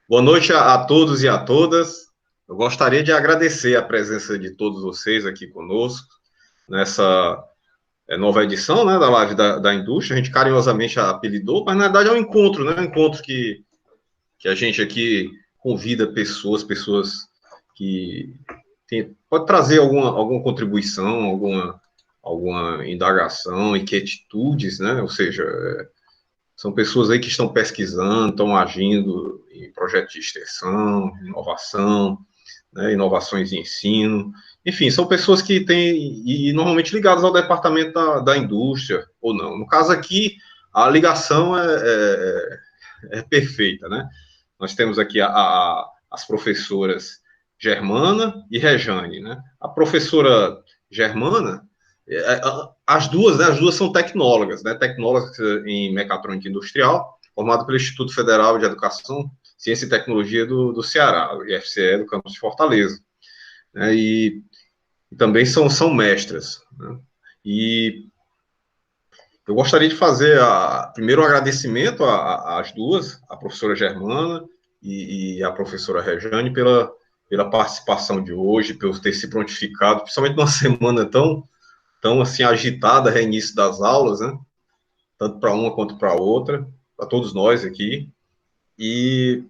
Boa noite a todos e a todas. Eu gostaria de agradecer a presença de todos vocês aqui conosco nessa nova edição, né, da Live da Indústria. A gente carinhosamente apelidou, mas na verdade é um encontro, né? Um encontro que a gente aqui convida pessoas que pode trazer alguma contribuição, alguma indagação, inquietudes, né? Ou seja, são pessoas aí que estão pesquisando, estão agindo em projetos de extensão, inovação, né, inovações de ensino. Enfim, são pessoas que têm, e normalmente ligadas ao departamento da indústria, ou não. No caso aqui, a ligação é perfeita, né? Nós temos aqui as professoras Germana e Rejane, né? A professora Germana, as duas são tecnólogas, né? Tecnólogas em mecatrônica industrial, formada pelo Instituto Federal de Educação, Ciência e Tecnologia do Ceará, o IFCE, do campus de Fortaleza, né? E também são mestras, né? E eu gostaria de fazer primeiro um agradecimento às duas, a professora Germana e a professora Rejane, pela participação de hoje, por ter se prontificado, principalmente numa semana tão assim agitada, reinício das aulas, né? Tanto para uma quanto para a outra, para todos nós aqui. E,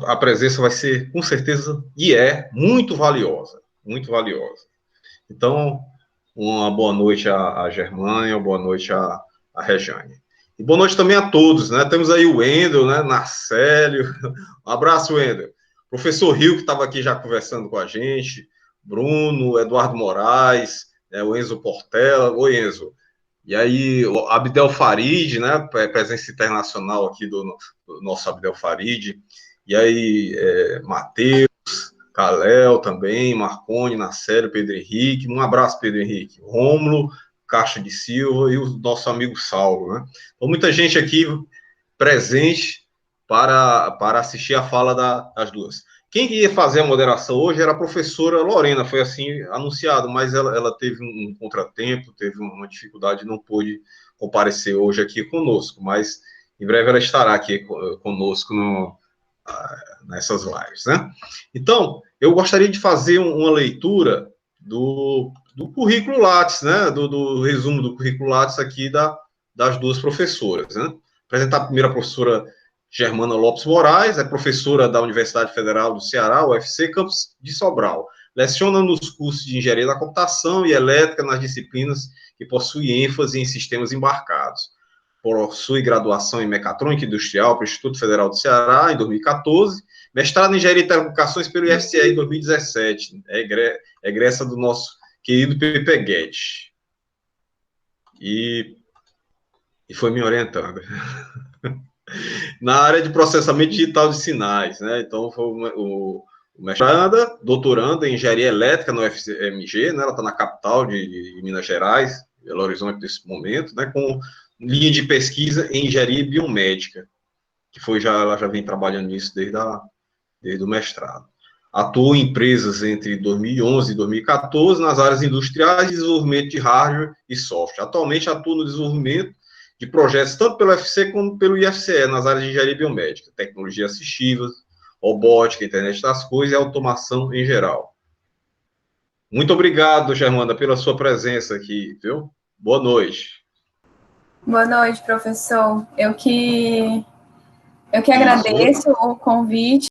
a presença vai ser, com certeza, e é muito valiosa, muito valiosa. Então, uma boa noite à Germânia, uma boa noite à Rejane. E boa noite também a todos, né? Temos aí o Wendel, né? Narcélio. Um abraço, Wendel. Professor Rio, que estava aqui já conversando com a gente. Bruno, Eduardo Moraes, o Enzo Portela. Oi, Enzo. E aí, o Abdel Farid, né? Presença internacional aqui do nosso Abdel Farid. E aí, Matheus. Caléu também, Marconi, Nacélio, Pedro Henrique. Um abraço, Pedro Henrique. Rômulo, Caixa de Silva e o nosso amigo Saulo, né? Então, muita gente aqui presente para assistir a fala das duas. Quem ia fazer a moderação hoje era a professora Lorena, foi assim anunciado, mas ela teve um contratempo, teve uma dificuldade, não pôde comparecer hoje aqui conosco, mas em breve ela estará aqui conosco nessas lives, né? Então, eu gostaria de fazer uma leitura do currículo Lattes, né? Do resumo do currículo Lattes aqui das duas professoras, né? Apresentar primeiro a professora Germana Lopes Moraes, é professora da Universidade Federal do Ceará, UFC, campus de Sobral. Leciona nos cursos de Engenharia da Computação e Elétrica nas disciplinas que possuem ênfase em sistemas embarcados. Possui graduação em Mecatrônica Industrial pelo Instituto Federal do Ceará, em 2014, mestrado em Engenharia de Telecomunicações pelo IFCE em 2017, egressa do nosso querido Pepe Guedes. E foi me orientando. Na área de processamento digital de sinais, né? Então, foi o mestranda, doutoranda em engenharia elétrica no UFMG, né? Ela está na capital de Minas Gerais, Belo Horizonte nesse momento, né? Com linha de pesquisa em engenharia biomédica, que ela já vem trabalhando nisso desde o mestrado. Atuou em empresas entre 2011 e 2014 nas áreas industriais, desenvolvimento de hardware e software. Atualmente atua no desenvolvimento de projetos tanto pelo UFC como pelo IFCE, nas áreas de engenharia biomédica, tecnologia assistiva, robótica, internet das coisas e automação em geral. Muito obrigado, Germana, pela sua presença aqui, viu? Boa noite. Boa noite, professor. Eu que agradeço o convite.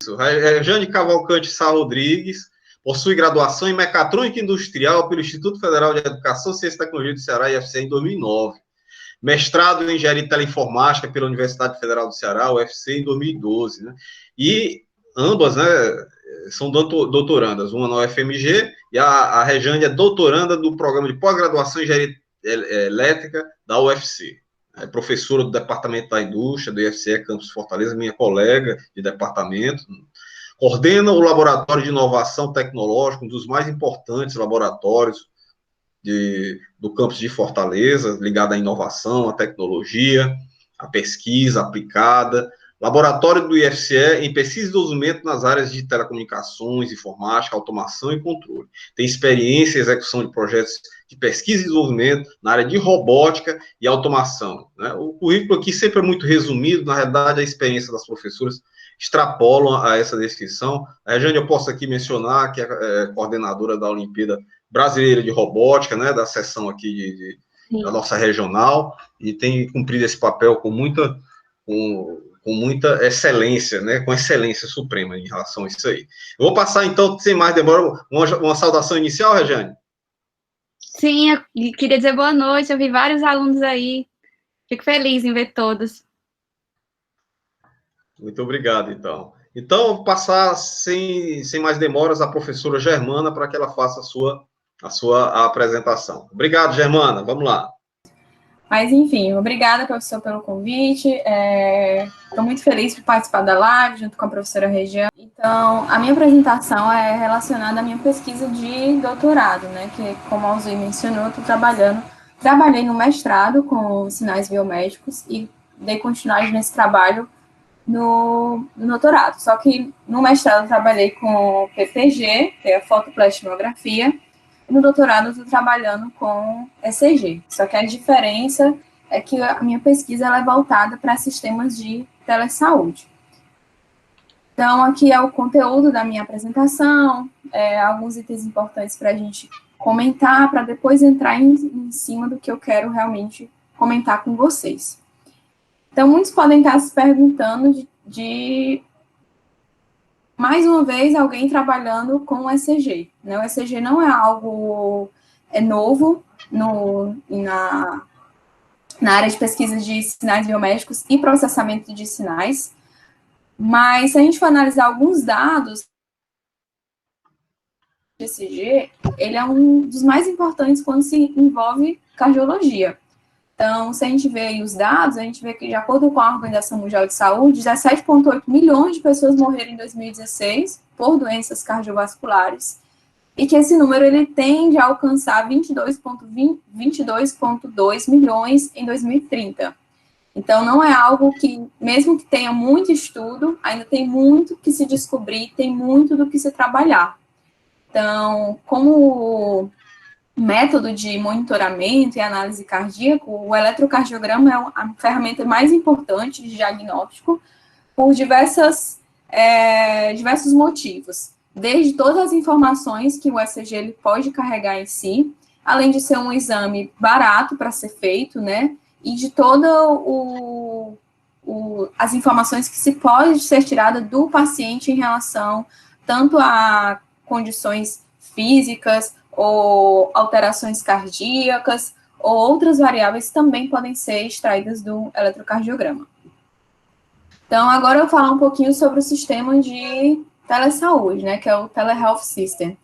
Jane Cavalcante Sá Rodrigues possui graduação em Mecatrônica Industrial pelo Instituto Federal de Educação, Ciência e Tecnologia do Ceará, IFCE, em 2009. Mestrado em Engenharia de Teleinformática pela Universidade Federal do Ceará, UFC, em 2012. Né? E ambas, né, são doutorandas, uma na UFMG e a Rejane é doutoranda do programa de pós-graduação em Engenharia Elétrica da UFC. É professora do Departamento da Indústria, do IFCE Campus Fortaleza, minha colega de departamento. Coordena o Laboratório de Inovação Tecnológica, um dos mais importantes laboratórios do campus de Fortaleza, ligado à inovação, à tecnologia, à pesquisa aplicada. Laboratório do IFCE em pesquisa e desenvolvimento nas áreas de telecomunicações, informática, automação e controle. Tem experiência em execução de projetos de pesquisa e desenvolvimento na área de robótica e automação. Né? O currículo aqui sempre é muito resumido, na realidade, a experiência das professoras extrapolam a essa descrição. A Regiane, eu posso aqui mencionar que é coordenadora da Olimpíada Brasileira de Robótica, né, da seção aqui da nossa regional, e tem cumprido esse papel com muita excelência, né, com excelência suprema em relação a isso aí. Eu vou passar, então, sem mais demora, uma saudação inicial, Regiane? Sim, eu queria dizer boa noite, eu vi vários alunos aí, fico feliz em ver todos. Muito obrigado, então. Então, vou passar, sem mais demoras, a professora Germana para que ela faça a sua apresentação. Obrigado, Germana, vamos lá. Mas, enfim, obrigada, professor, pelo convite. Estou muito feliz por participar da live, junto com a professora Regiane. Então, a minha apresentação é relacionada à minha pesquisa de doutorado, né? Que, como a Alzui mencionou, eu trabalhei no mestrado com sinais biomédicos e dei continuidade nesse trabalho no doutorado. Só que no mestrado eu trabalhei com PPG, que é a fotopleximografia, no doutorado eu estou trabalhando com ECG, só que a diferença é que a minha pesquisa ela é voltada para sistemas de telesaúde. Então, aqui é o conteúdo da minha apresentação, alguns itens importantes para a gente comentar, para depois entrar em cima do que eu quero realmente comentar com vocês. Então, muitos podem estar se perguntando de mais uma vez, alguém trabalhando com o ECG. Né? O ECG não é algo novo na área de pesquisa de sinais biomédicos e processamento de sinais, mas se a gente for analisar alguns dados, o ECG ele é um dos mais importantes quando se envolve cardiologia. Então, se a gente vê aí os dados, a gente vê que, de acordo com a Organização Mundial de Saúde, 17,8 milhões de pessoas morreram em 2016 por doenças cardiovasculares, e que esse número ele tende a alcançar 22,2 milhões em 2030. Então, não é algo que, mesmo que tenha muito estudo, ainda tem muito que se descobrir, tem muito do que se trabalhar. Então, como método de monitoramento e análise cardíaca, o eletrocardiograma é a ferramenta mais importante de diagnóstico por diversos motivos. Desde todas as informações que o ECG ele pode carregar em si, além de ser um exame barato para ser feito, né? E de todas as informações que se pode ser tirada do paciente em relação tanto a condições físicas, ou alterações cardíacas, ou outras variáveis também podem ser extraídas do eletrocardiograma. Então, agora eu vou falar um pouquinho sobre o sistema de telesaúde, né, que é o Telehealth System.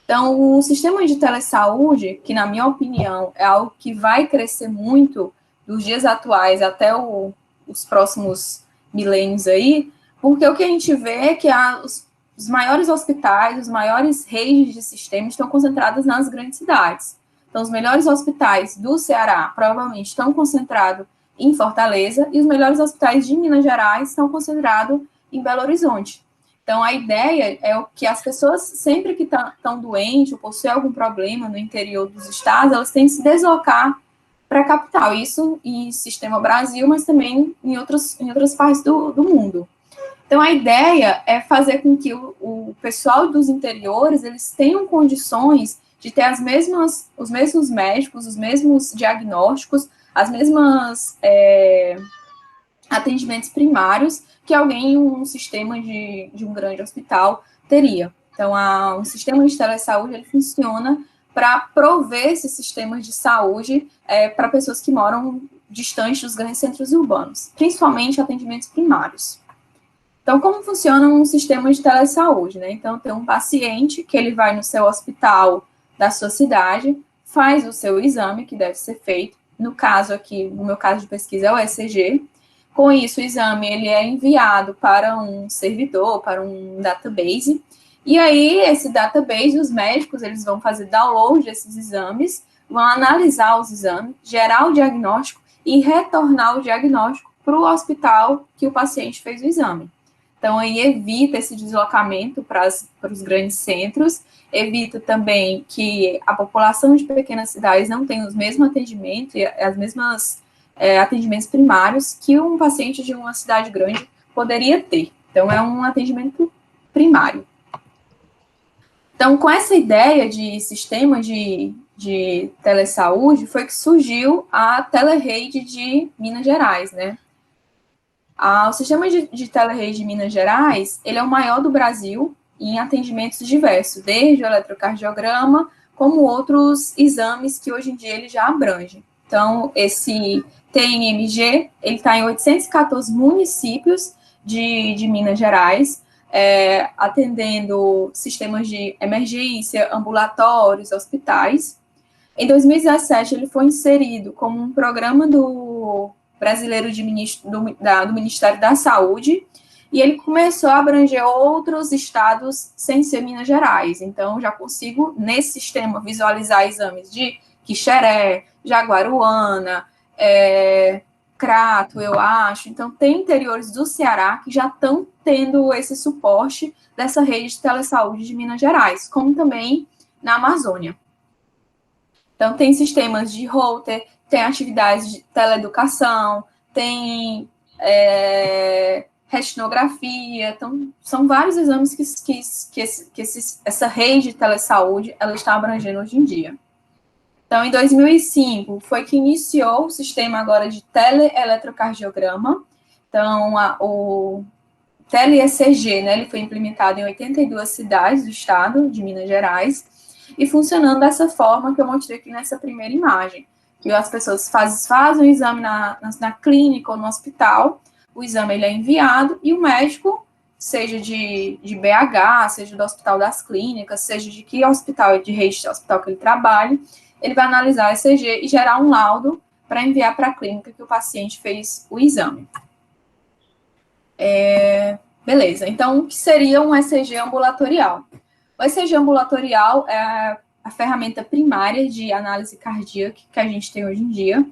Então, o sistema de telesaúde, que na minha opinião é algo que vai crescer muito dos dias atuais até os próximos milênios aí, porque o que a gente vê é que os maiores hospitais, os maiores redes de sistemas estão concentrados nas grandes cidades. Então, os melhores hospitais do Ceará provavelmente estão concentrados em Fortaleza e os melhores hospitais de Minas Gerais estão concentrados em Belo Horizonte. Então, a ideia é que as pessoas, sempre que estão doentes ou possuem algum problema no interior dos estados, elas têm que se deslocar para a capital. Isso em Sistema Brasil, mas também em outras partes do mundo. Então, a ideia é fazer com que o pessoal dos interiores, eles tenham condições de ter os mesmos médicos, os mesmos diagnósticos, as mesmas atendimentos primários que alguém em um sistema de um grande hospital teria. Então, um sistema de telesaúde, ele funciona para prover esses sistemas de saúde para pessoas que moram distante dos grandes centros urbanos, principalmente atendimentos primários. Então, como funciona um sistema de telesaúde, né? Então, tem um paciente que ele vai no seu hospital da sua cidade, faz o seu exame, que deve ser feito. No caso aqui, no meu caso de pesquisa, é o ECG. Com isso, o exame ele é enviado para um servidor, para um database. E aí, esse database, os médicos, eles vão fazer download desses exames, vão analisar os exames, gerar o diagnóstico e retornar o diagnóstico para o hospital que o paciente fez o exame. Então, aí evita esse deslocamento para os grandes centros, evita também que a população de pequenas cidades não tenha os mesmos atendimentos, as mesmas atendimentos primários que um paciente de uma cidade grande poderia ter. Então, é um atendimento primário. Então, com essa ideia de sistema de telesaúde, foi que surgiu a Telerede de Minas Gerais, né? O sistema de Telerede de Minas Gerais, ele é o maior do Brasil em atendimentos diversos, desde o eletrocardiograma, como outros exames que hoje em dia ele já abrange. Então, esse TNMG, ele está em 814 municípios de Minas Gerais, atendendo sistemas de emergência, ambulatórios, hospitais. Em 2017, ele foi inserido como um programa do brasileiro do Ministério da Saúde, e ele começou a abranger outros estados sem ser Minas Gerais. Então, já consigo, nesse sistema, visualizar exames de Quixeré, Jaguaruana, Crato, eu acho. Então, tem interiores do Ceará que já estão tendo esse suporte dessa rede de telesaúde de Minas Gerais, como também na Amazônia. Então, tem sistemas de Holter, tem atividades de teleeducação, tem retinografia. Então, são vários exames que essa rede de telesaúde ela está abrangendo hoje em dia. Então, em 2005, foi que iniciou o sistema agora de teleeletrocardiograma. Então, o tele-ECG, né, ele foi implementado em 82 cidades do estado de Minas Gerais, e funcionando dessa forma que eu mostrei aqui nessa primeira imagem. Que as pessoas fazem o exame na clínica ou no hospital, o exame ele é enviado, e o médico, seja de BH, seja do Hospital das Clínicas, seja de que hospital, de rede de hospital que ele trabalhe, ele vai analisar o ECG e gerar um laudo para enviar para a clínica que o paciente fez o exame. Beleza, então, o que seria um ECG ambulatorial? O ECG ambulatorial é a ferramenta primária de análise cardíaca que a gente tem hoje em dia,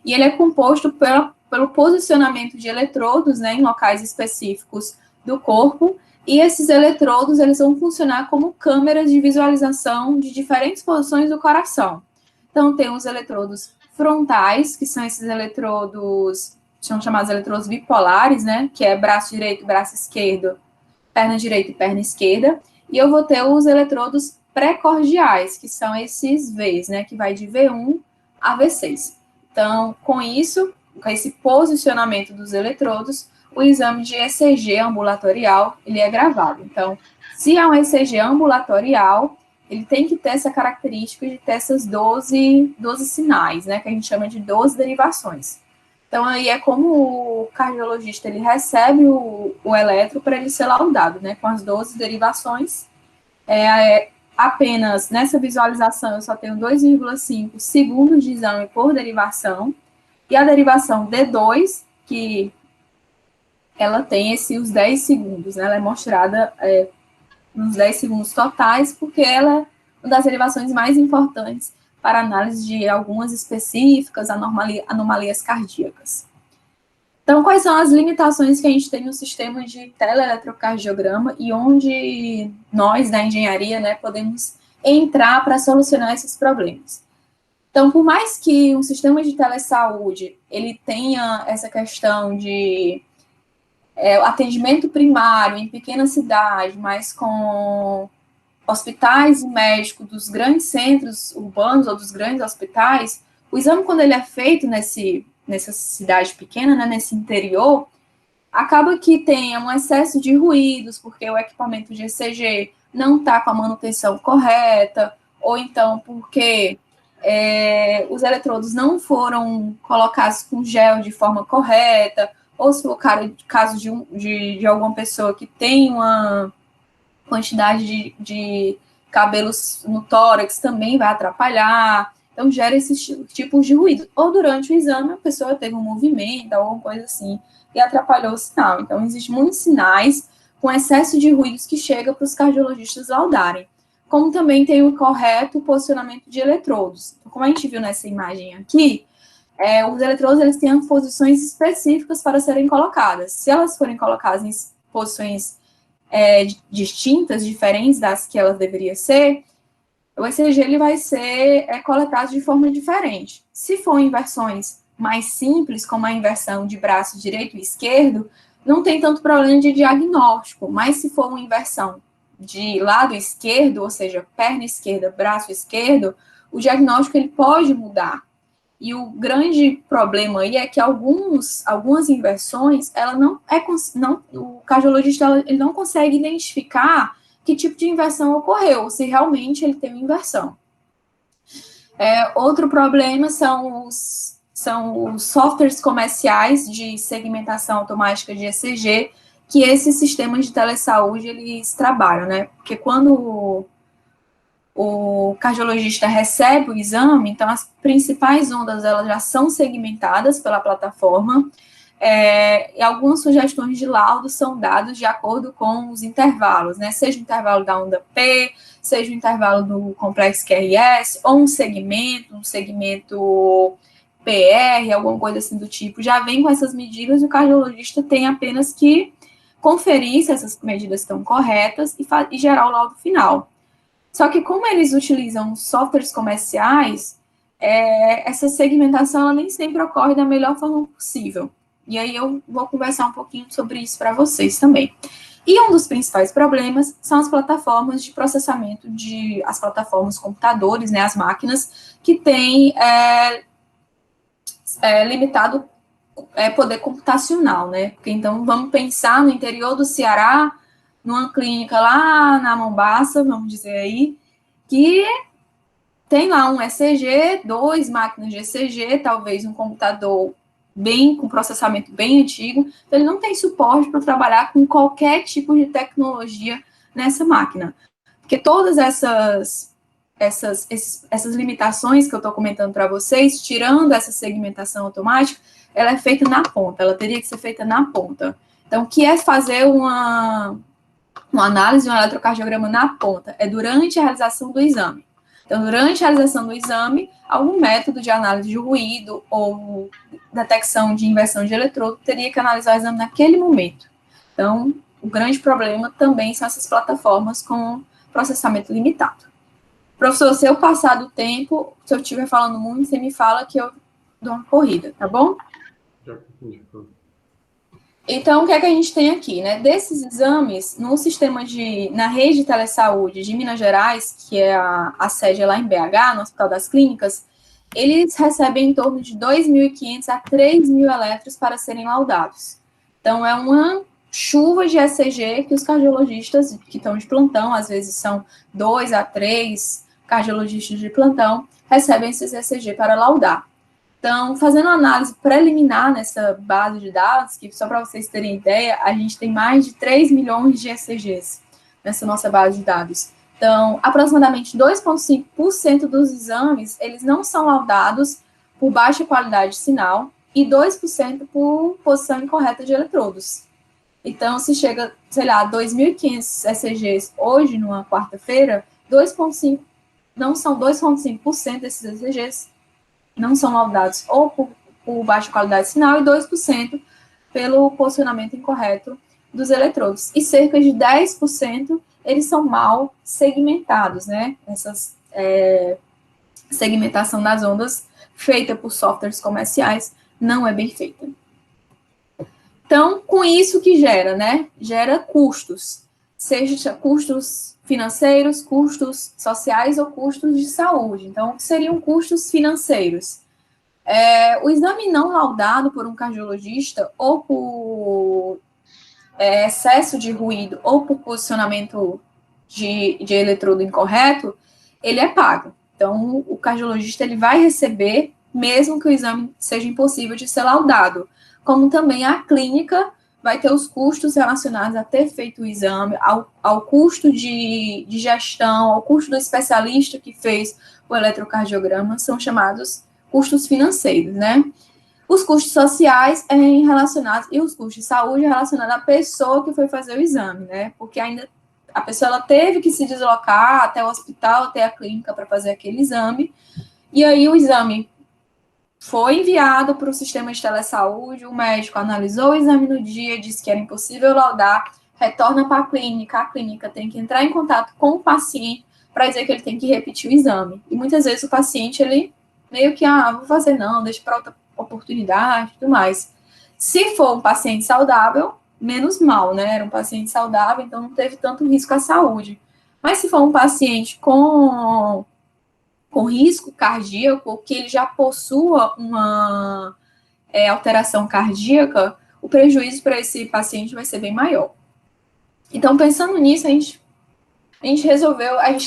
e ele é composto pelo posicionamento de eletrodos, né, em locais específicos do corpo, e esses eletrodos eles vão funcionar como câmeras de visualização de diferentes posições do coração. Então, tem os eletrodos frontais, que são esses eletrodos, são chamados eletrodos bipolares, né, que é braço direito, braço esquerdo, perna direita e perna esquerda, e eu vou ter os eletrodos pré-cordiais, que são esses Vs, né, que vai de V1 a V6. Então, com isso, com esse posicionamento dos eletrodos, o exame de ECG ambulatorial, ele é gravado. Então, se há um ECG ambulatorial, ele tem que ter essa característica de ter essas 12 sinais, né, que a gente chama de 12 derivações. Então, aí é como o cardiologista ele recebe o eletro para ele ser laudado, né, com as 12 derivações. Apenas nessa visualização eu só tenho 2,5 segundos de exame por derivação, e a derivação D2, que ela tem os 10 segundos, né, ela é mostrada nos 10 segundos totais, porque ela é uma das derivações mais importantes para análise de algumas específicas anomalias cardíacas. Então, quais são as limitações que a gente tem no sistema de teleeletrocardiograma e onde nós, da engenharia, né, podemos entrar para solucionar esses problemas? Então, por mais que um sistema de telesaúde ele tenha essa questão de atendimento primário em pequena cidade, mas com hospitais e médicos dos grandes centros urbanos ou dos grandes hospitais, o exame, quando ele é feito nessa cidade pequena, né, nesse interior, acaba que tem um excesso de ruídos, porque o equipamento de ECG não está com a manutenção correta, ou então porque os eletrodos não foram colocados com gel de forma correta, ou se for caso de alguma pessoa que tem uma quantidade de cabelos no tórax, também vai atrapalhar. Então, gera esses tipos de ruído. Ou durante o exame, a pessoa teve um movimento, alguma coisa assim, e atrapalhou o sinal. Então, existem muitos sinais com excesso de ruídos que chega para os cardiologistas laudarem. Como também tem o correto posicionamento de eletrodos. Então, como a gente viu nessa imagem aqui, os eletrodos eles têm posições específicas para serem colocadas. Se elas forem colocadas em posições distintas, diferentes das que elas deveriam ser, o ECG ele vai ser coletado de forma diferente. Se for em versões mais simples, como a inversão de braço direito e esquerdo, não tem tanto problema de diagnóstico, mas se for uma inversão de lado esquerdo, ou seja, perna esquerda, braço esquerdo, o diagnóstico ele pode mudar. E o grande problema aí é que algumas inversões, o cardiologista ele não consegue identificar que tipo de inversão ocorreu, se realmente ele tem uma inversão. Outro problema são os softwares comerciais de segmentação automática de ECG, que esses sistemas de telesaúde, eles trabalham, né? Porque quando o cardiologista recebe o exame, então as principais ondas, elas já são segmentadas pela plataforma, e algumas sugestões de laudo são dadas de acordo com os intervalos, né? Seja o intervalo da onda P, seja o intervalo do complexo QRS, ou um segmento PR, alguma coisa assim do tipo, já vem com essas medidas, e o cardiologista tem apenas que conferir se essas medidas estão corretas e gerar o laudo final. Só que como eles utilizam softwares comerciais, essa segmentação ela nem sempre ocorre da melhor forma possível. E aí eu vou conversar um pouquinho sobre isso para vocês também. E um dos principais problemas são as plataformas de processamento, as plataformas computadores, né, as máquinas, que têm limitado poder computacional, né? Porque então vamos pensar no interior do Ceará, numa clínica lá na Mombaça, vamos dizer aí, que tem lá um ECG, 2 máquinas de ECG, talvez um computador com processamento bem antigo, então ele não tem suporte para trabalhar com qualquer tipo de tecnologia nessa máquina. Porque todas essas limitações que eu estou comentando para vocês, tirando essa segmentação automática, ela é feita na ponta, ela teria que ser feita na ponta. Então, o que é fazer uma análise de um eletrocardiograma na ponta? É durante a realização do exame. Então, durante a realização do exame, algum método de análise de ruído ou detecção de inversão de eletrodo teria que analisar o exame naquele momento. Então, o grande problema também são essas plataformas com processamento limitado. Professor, se eu passar do tempo, se eu estiver falando muito, você me fala que eu dou uma corrida, tá bom? Então, o que é que a gente tem aqui, né? Desses exames, na rede de telesaúde de Minas Gerais, que é a sede lá em BH, no Hospital das Clínicas, eles recebem em torno de 2.500 a 3.000 eletros para serem laudados. Então, é uma chuva de ECG que os cardiologistas que estão de plantão, às vezes são 2 a 3 cardiologistas de plantão, recebem esses ECG para laudar. Então, fazendo uma análise preliminar nessa base de dados, que só para vocês terem ideia, a gente tem mais de 3 milhões de ECGs nessa nossa base de dados. Então, aproximadamente 2,5% dos exames, eles não são laudados por baixa qualidade de sinal e 2% por posição incorreta de eletrodos. Então, se chega, sei lá, 2.500 ECGs hoje, numa quarta-feira, 2,5% desses ECGs não são laudados ou por baixa qualidade de sinal e 2% pelo posicionamento incorreto dos eletrodos. E cerca de 10% eles são mal segmentados, né? Essa segmentação das ondas feita por softwares comerciais não é bem feita. Então, com isso que gera, né? Gera custos, seja custos financeiros, custos sociais ou custos de saúde. Então, seriam custos financeiros. O exame não laudado por um cardiologista ou por excesso de ruído ou por posicionamento de eletrodo incorreto, ele é pago. Então, o cardiologista ele vai receber, mesmo que o exame seja impossível de ser laudado. Como também a clínica vai ter os custos relacionados a ter feito o exame, ao custo de gestão, ao custo do especialista que fez o eletrocardiograma, são chamados custos financeiros, né? Os custos sociais e os custos de saúde relacionados à pessoa que foi fazer o exame, né? Porque ainda a pessoa ela teve que se deslocar até o hospital, até a clínica para fazer aquele exame, e aí o exame foi enviado para o sistema de telesaúde, o médico analisou o exame no dia, disse que era impossível laudar, retorna para a clínica tem que entrar em contato com o paciente para dizer que ele tem que repetir o exame. E muitas vezes o paciente, ele meio que, vou fazer não, deixa para outra oportunidade e tudo mais. Se for um paciente saudável, menos mal, né? Era um paciente saudável, então não teve tanto risco à saúde. Mas se for um paciente com risco cardíaco, que ele já possua uma alteração cardíaca, o prejuízo para esse paciente vai ser bem maior. Então, pensando nisso, a gente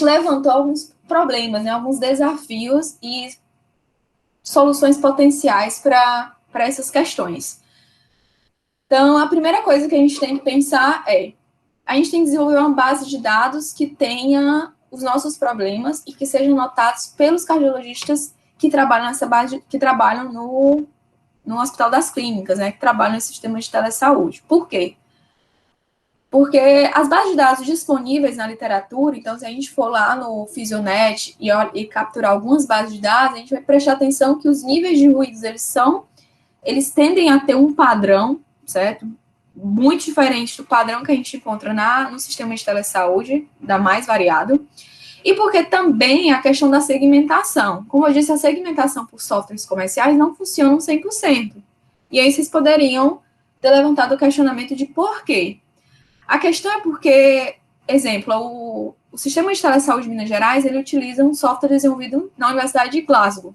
levantou alguns problemas, né, alguns desafios e soluções potenciais para essas questões. Então, a primeira coisa que a gente tem que pensar a gente tem que desenvolver uma base de dados que tenha os nossos problemas e que sejam notados pelos cardiologistas que trabalham nessa base, que trabalham no Hospital das Clínicas, né, que trabalham no sistema de telesaúde. Por quê? Porque as bases de dados disponíveis na literatura, então, se a gente for lá no Fisionet e capturar algumas bases de dados, a gente vai prestar atenção que os níveis de ruídos, eles tendem a ter um padrão, certo? Muito diferente do padrão que a gente encontra no sistema de telesaúde, da mais variado. E porque também a questão da segmentação. Como eu disse, a segmentação por softwares comerciais não funciona 100%. E aí vocês poderiam ter levantado o questionamento de por quê. A questão é porque, exemplo, o sistema de telesaúde de Minas Gerais, ele utiliza um software desenvolvido na Universidade de Glasgow.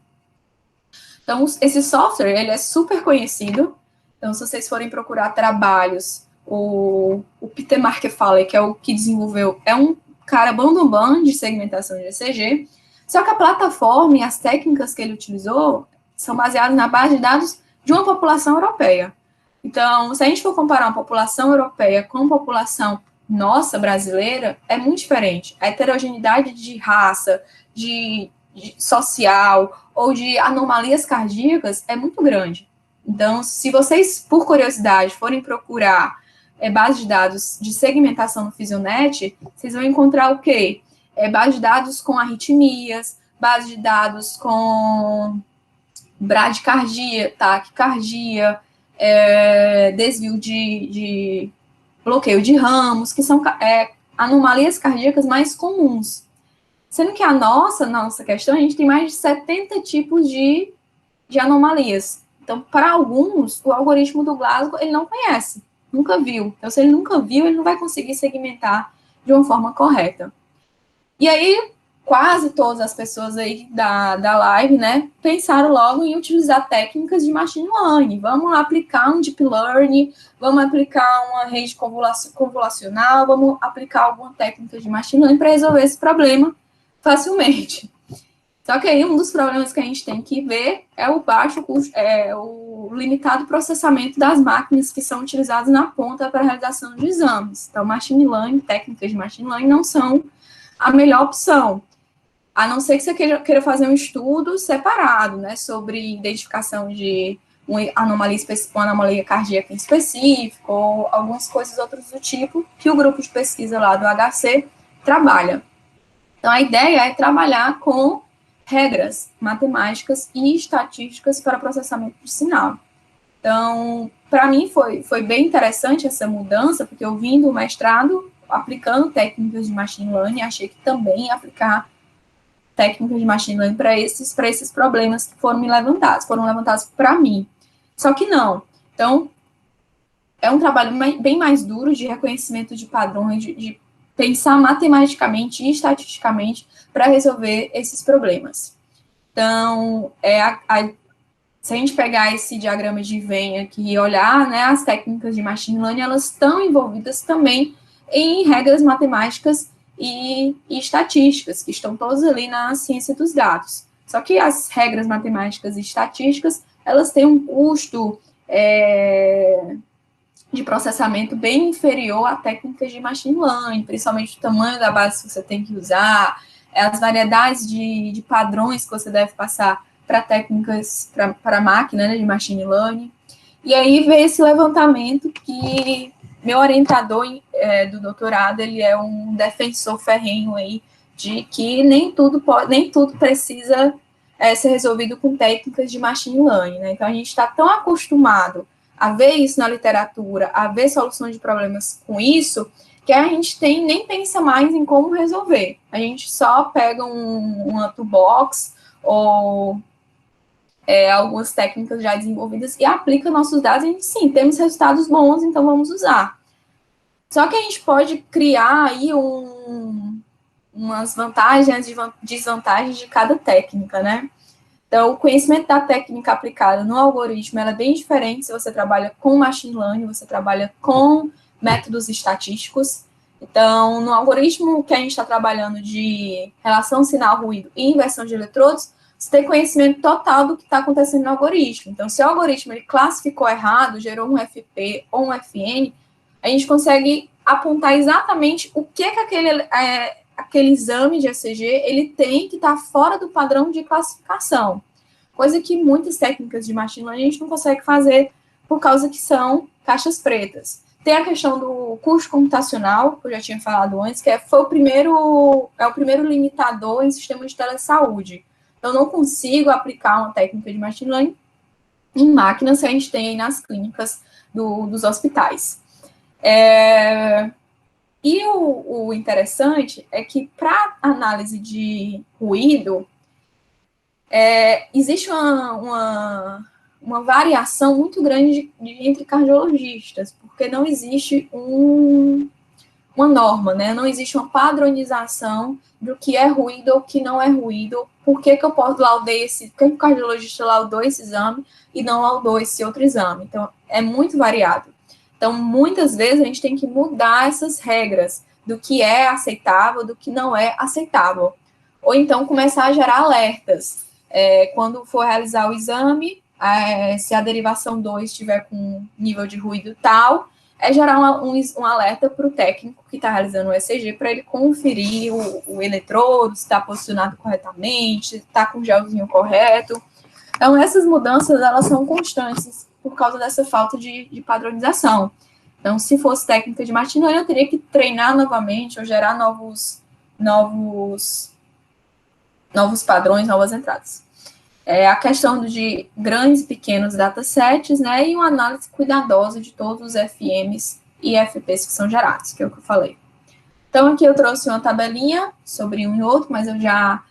Então, esse software, ele é super conhecido. Então, se vocês forem procurar trabalhos, o Peter Markefale, que é o que desenvolveu, é um cara bam de segmentação de ECG, só que a plataforma e as técnicas que ele utilizou são baseadas na base de dados de uma população europeia. Então, se a gente for comparar uma população europeia com a população nossa, brasileira, é muito diferente. A heterogeneidade de raça, de social ou de anomalias cardíacas é muito grande. Então, se vocês, por curiosidade, forem procurar base de dados de segmentação no Fisionet, vocês vão encontrar o quê? Base de dados com arritmias, base de dados com bradicardia, taquicardia, desvio de bloqueio de ramos, que são anomalias cardíacas mais comuns. Sendo que a nossa questão, a gente tem mais de 70 tipos de anomalias. Então, para alguns, o algoritmo do Glasgow, ele não conhece, nunca viu. Então, se ele nunca viu, ele não vai conseguir segmentar de uma forma correta. E aí, quase todas as pessoas aí da live, né, pensaram logo em utilizar técnicas de machine learning. Vamos aplicar um deep learning, vamos aplicar uma rede convolucional, vamos aplicar alguma técnica de machine learning para resolver esse problema facilmente. Só que aí um dos problemas que a gente tem que ver é o baixo custo, o limitado processamento das máquinas que são utilizadas na ponta para a realização de exames. Então, machine learning, técnicas de machine learning não são a melhor opção, a não ser que você queira fazer um estudo separado, né, sobre identificação de uma anomalia cardíaca em específico, ou algumas coisas outras do tipo, que o grupo de pesquisa lá do HC trabalha. Então, a ideia é trabalhar com regras matemáticas e estatísticas para processamento de sinal. Então, para mim foi bem interessante essa mudança, porque eu vim do mestrado aplicando técnicas de machine learning, achei que também aplicar técnicas de machine learning para esses problemas que foram levantados para mim. Só que não. Então, é um trabalho bem mais duro de reconhecimento de padrões, de pensar matematicamente e estatisticamente para resolver esses problemas. Então, se a gente pegar esse diagrama de Venn aqui e olhar, né, as técnicas de machine learning, elas estão envolvidas também em regras matemáticas e estatísticas, que estão todas ali na ciência dos dados. Só que as regras matemáticas e estatísticas, elas têm um custo de processamento bem inferior a técnicas de machine learning, principalmente o tamanho da base que você tem que usar, as variedades de padrões que você deve passar para técnicas, para a máquina, né, de machine learning. E aí veio esse levantamento que meu orientador do doutorado, ele é um defensor ferrenho aí de que nem tudo precisa ser resolvido com técnicas de machine learning, né? Então, a gente está tão acostumado a ver isso na literatura, a ver soluções de problemas com isso, que a gente nem pensa mais em como resolver. A gente só pega uma toolbox ou algumas técnicas já desenvolvidas e aplica nossos dados e, sim, temos resultados bons, então vamos usar. Só que a gente pode criar aí umas vantagens e desvantagens de cada técnica, né? Então, o conhecimento da técnica aplicada no algoritmo ela é bem diferente se você trabalha com machine learning, você trabalha com métodos estatísticos. Então, no algoritmo que a gente está trabalhando de relação sinal-ruído e inversão de eletrodos, você tem conhecimento total do que está acontecendo no algoritmo. Então, se o algoritmo ele classificou errado, gerou um FP ou um FN, a gente consegue apontar exatamente o que aquele exame de ECG ele tem que estar fora do padrão de classificação. Coisa que muitas técnicas de machine learning a gente não consegue fazer por causa que são caixas pretas. Tem a questão do custo computacional, que eu já tinha falado antes, que é o primeiro limitador em sistema de telesaúde. Eu não consigo aplicar uma técnica de machine learning em máquinas que a gente tem aí nas clínicas dos hospitais. E o interessante é que, para análise de ruído, existe uma variação muito grande entre cardiologistas, porque não existe uma norma, né? Não existe uma padronização do que é ruído ou que não é ruído, por que eu posso por que o cardiologista laudou esse exame e não laudou esse outro exame. Então, é muito variado. Então, muitas vezes, a gente tem que mudar essas regras do que é aceitável, do que não é aceitável. Ou então, começar a gerar alertas. Quando for realizar o exame, se a derivação 2 estiver com nível de ruído tal, gerar um alerta para o técnico que está realizando o ECG, para ele conferir o eletrodo, se está posicionado corretamente, se está com o gelzinho correto. Então, essas mudanças, elas são constantes por causa dessa falta de padronização. Então, se fosse técnica de machine learning, eu teria que treinar novamente ou gerar novos padrões, novas entradas. A questão de grandes e pequenos datasets, né, e uma análise cuidadosa de todos os FMs e FPs que são gerados, que é o que eu falei. Então, aqui eu trouxe uma tabelinha sobre um e outro, mas eu já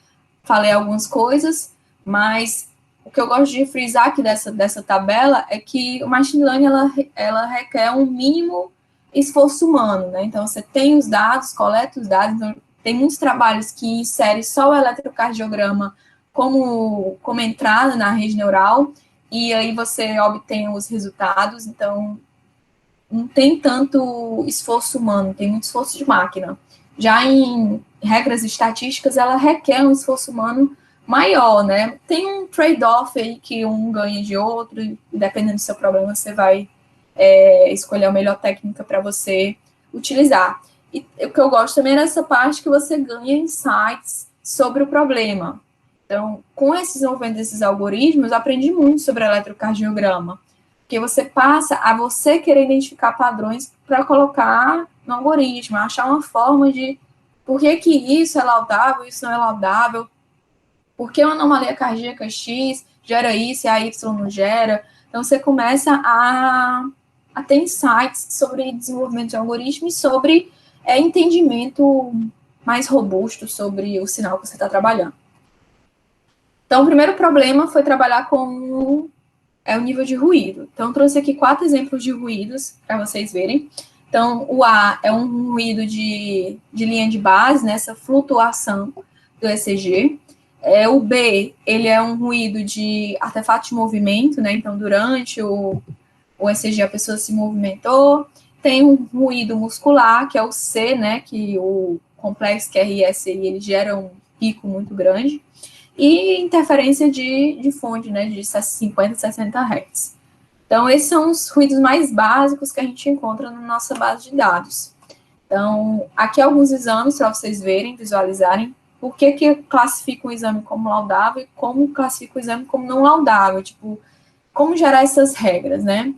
falei algumas coisas, mas o que eu gosto de frisar aqui dessa tabela é que o machine learning, ela requer um mínimo esforço humano, né? Então, você tem os dados, coleta os dados, então, tem muitos trabalhos que inserem só o eletrocardiograma como entrada na rede neural, e aí você obtém os resultados, então não tem tanto esforço humano, tem muito esforço de máquina. Já em regras estatísticas, ela requer um esforço humano maior, né? Tem um trade-off aí que um ganha de outro, e dependendo do seu problema, você vai escolher a melhor técnica para você utilizar. E o que eu gosto também é dessa parte que você ganha insights sobre o problema. Então, com esse desenvolvimento desses algoritmos, eu aprendi muito sobre eletrocardiograma, porque você passa a você querer identificar padrões para colocar no algoritmo, achar uma forma de por que isso é laudável, isso não é laudável, por que uma anomalia cardíaca X gera isso e a Y não gera. Então, você começa a ter insights sobre desenvolvimento de algoritmo e sobre entendimento mais robusto sobre o sinal que você está trabalhando. Então, o primeiro problema foi trabalhar com o nível de ruído. Então, eu trouxe aqui 4 exemplos de ruídos para vocês verem. Então, o A é um ruído de linha de base, né, essa flutuação do ECG. O B, ele é um ruído de artefato de movimento, né, então, durante o ECG a pessoa se movimentou. Tem um ruído muscular, que é o C, né, que o complexo QRS, ele gera um pico muito grande. E interferência de fonte, né, de 50, 60 Hz. Então, esses são os ruídos mais básicos que a gente encontra na nossa base de dados. Então, aqui alguns exames para vocês verem, visualizarem, por que classifica um exame como laudável e como classifica o exame como não laudável, tipo, como gerar essas regras, né?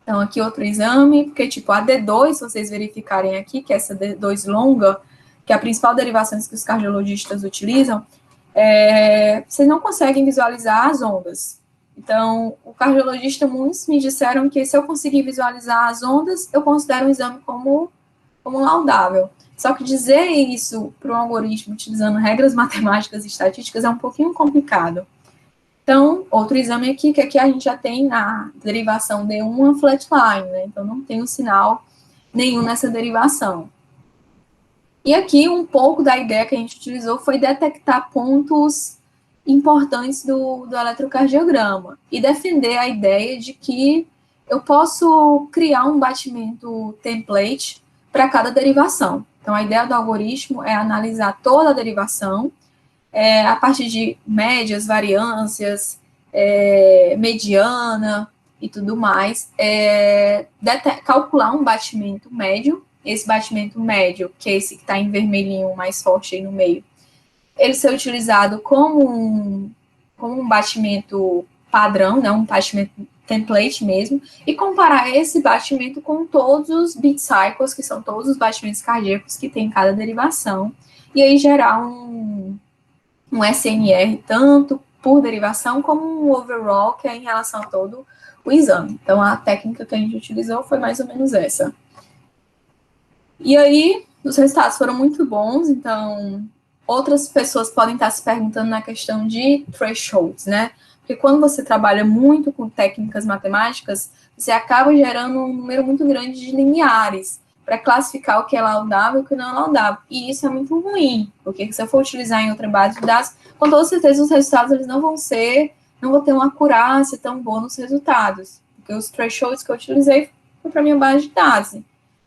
Então, aqui outro exame, porque, tipo, a D2, se vocês verificarem aqui, que é essa D2 longa, que é a principal derivação que os cardiologistas utilizam, vocês não conseguem visualizar as ondas. Então, o cardiologista, muitos me disseram que se eu conseguir visualizar as ondas, eu considero o exame como laudável. Só que dizer isso para um algoritmo utilizando regras matemáticas e estatísticas é um pouquinho complicado. Então, outro exame aqui, que aqui a gente já tem na derivação D1 uma flatline, né? Então, não tem um sinal nenhum nessa derivação. E aqui, um pouco da ideia que a gente utilizou foi detectar pontos importantes do eletrocardiograma e defender a ideia de que eu posso criar um batimento template para cada derivação. Então, a ideia do algoritmo é analisar toda a derivação, a partir de médias, variâncias, mediana e tudo mais, calcular um batimento médio. Esse batimento médio, que é esse que está em vermelhinho mais forte aí no meio, ele ser utilizado como um batimento padrão, né, um batimento template mesmo, e comparar esse batimento com todos os beat cycles, que são todos os batimentos cardíacos que tem em cada derivação, e aí gerar um SNR, tanto por derivação, como um overall, que é em relação a todo o exame. Então, a técnica que a gente utilizou foi mais ou menos essa. E aí, os resultados foram muito bons, então, outras pessoas podem estar se perguntando na questão de thresholds, né? Porque quando você trabalha muito com técnicas matemáticas, você acaba gerando um número muito grande de limiares para classificar o que é laudável e o que não é laudável. E isso é muito ruim, porque se eu for utilizar em outra base de dados, com toda certeza os resultados eles não vão ter uma acurácia tão boa nos resultados. Porque os thresholds que eu utilizei foi para minha base de dados.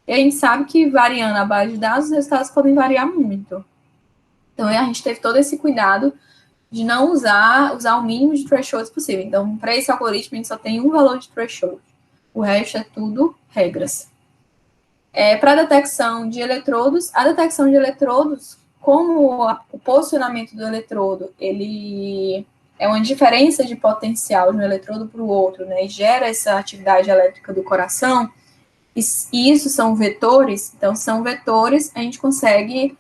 E a gente sabe que variando a base de dados, os resultados podem variar muito. Então, a gente teve todo esse cuidado de não usar o mínimo de thresholds possível. Então, para esse algoritmo, a gente só tem um valor de threshold. O resto é tudo regras. Para a detecção de eletrodos, como o posicionamento do eletrodo, ele é uma diferença de potencial de um eletrodo para o outro, né, e gera essa atividade elétrica do coração, e isso são vetores, então são vetores, a gente consegue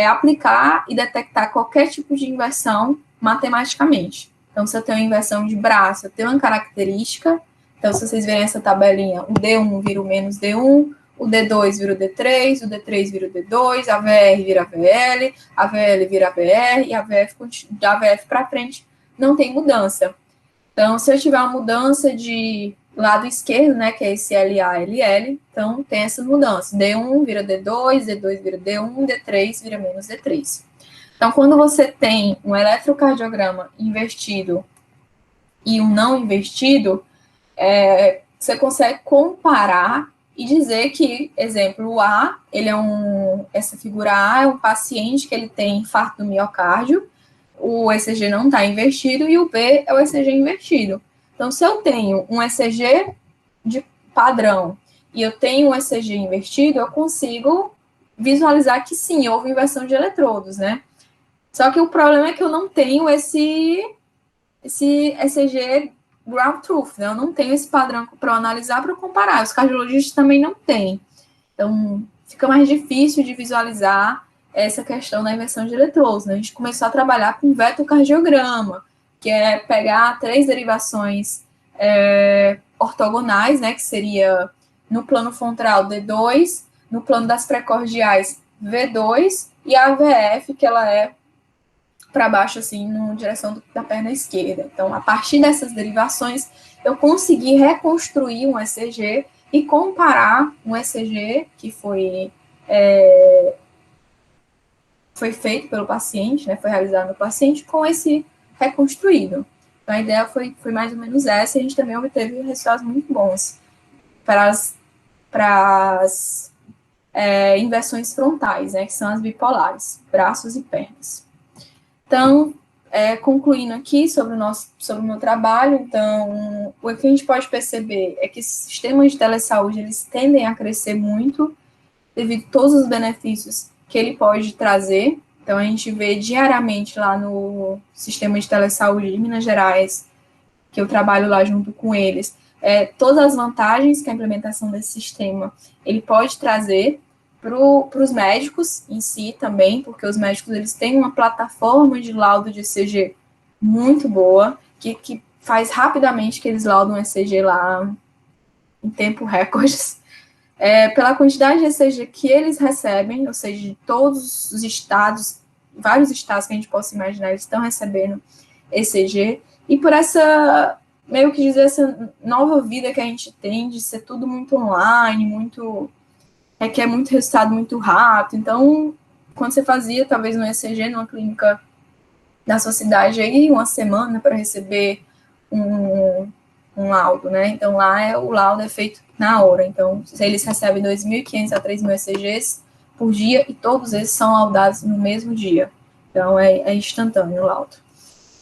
aplicar e detectar qualquer tipo de inversão matematicamente. Então, se eu tenho uma inversão de braço, eu tenho uma característica, então se vocês verem essa tabelinha, o D1 vira o menos D1, o D2 vira o D3, o D3 vira o D2, a VR vira a VL, a VL vira a VR, e a VF, da VF para frente não tem mudança. Então, se eu tiver uma mudança de lado esquerdo, né, que é esse LA-LL, então tem essa mudança. D1 vira D2, D2 vira D1, D3 vira menos D3. Então, quando você tem um eletrocardiograma invertido e um não invertido, você consegue comparar e dizer que, exemplo, o A, essa figura A é um paciente que ele tem infarto do miocárdio, o ECG não está invertido, e o B é o ECG invertido. Então, se eu tenho um ECG de padrão e eu tenho um ECG invertido, eu consigo visualizar que sim, houve inversão de eletrodos, né? Só que o problema é que eu não tenho esse ECG ground truth, né? Eu não tenho esse padrão para analisar, para comparar. Os cardiologistas também não têm. Então, fica mais difícil de visualizar essa questão da inversão de eletrodos, né? A gente começou a trabalhar com vetocardiograma, que é pegar 3 derivações ortogonais, né? Que seria no plano frontal D2, no plano das precordiais V2, e a VF, que ela é para baixo, assim, na direção da perna esquerda. Então, a partir dessas derivações, eu consegui reconstruir um ECG e comparar um ECG que foi feito pelo paciente, né, foi realizado no paciente, com esse reconstruído. Então, a ideia foi mais ou menos essa, e a gente também obteve resultados muito bons para as inversões frontais, né, que são as bipolares, braços e pernas. Então, concluindo aqui sobre o meu trabalho, então, o que a gente pode perceber é que esses sistemas de telesaúde, eles tendem a crescer muito, devido a todos os benefícios que ele pode trazer. Então, a gente vê diariamente lá no sistema de telesaúde de Minas Gerais, que eu trabalho lá junto com eles, todas as vantagens que a implementação desse sistema ele pode trazer para os médicos em si também, porque os médicos eles têm uma plataforma de laudo de ECG muito boa, que faz rapidamente que eles laudam o ECG lá em tempo recordes, pela quantidade de ECG que eles recebem, ou seja, de todos os estados, vários estados que a gente possa imaginar, eles estão recebendo ECG, E por essa, meio que dizer, essa nova vida que a gente tem, de ser tudo muito online, requer muito resultado muito rápido. Então, quando você fazia, talvez, no ECG, numa clínica da sua cidade, aí, uma semana para receber um laudo, né? Então, lá o laudo é feito na hora. Então, eles recebem 2.500 a 3.000 ECGs por dia e todos eles são laudados no mesmo dia. Então, é instantâneo o laudo.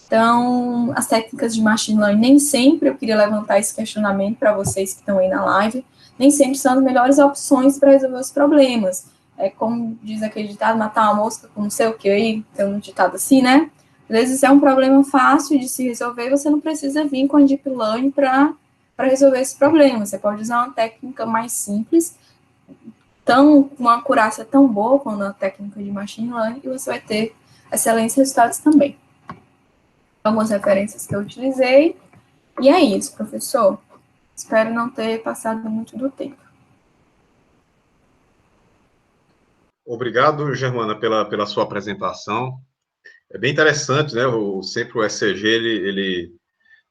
Então, as técnicas de machine learning, nem sempre, eu queria levantar esse questionamento para vocês que estão aí na live, nem sempre são as melhores opções para resolver os problemas. É como diz aquele ditado, matar uma mosca com não sei o que aí, tem um ditado assim, né? Às vezes é um problema fácil de se resolver, você não precisa vir com a Deep Learning para resolver esse problema. Você pode usar uma técnica mais simples, uma acurácia tão boa quanto a técnica de Machine Learning, e você vai ter excelentes resultados também. Algumas referências que eu utilizei, e é isso, professor. Espero não ter passado muito do tempo. Obrigado, Germana, pela sua apresentação. É bem interessante, né? Sempre o ECG,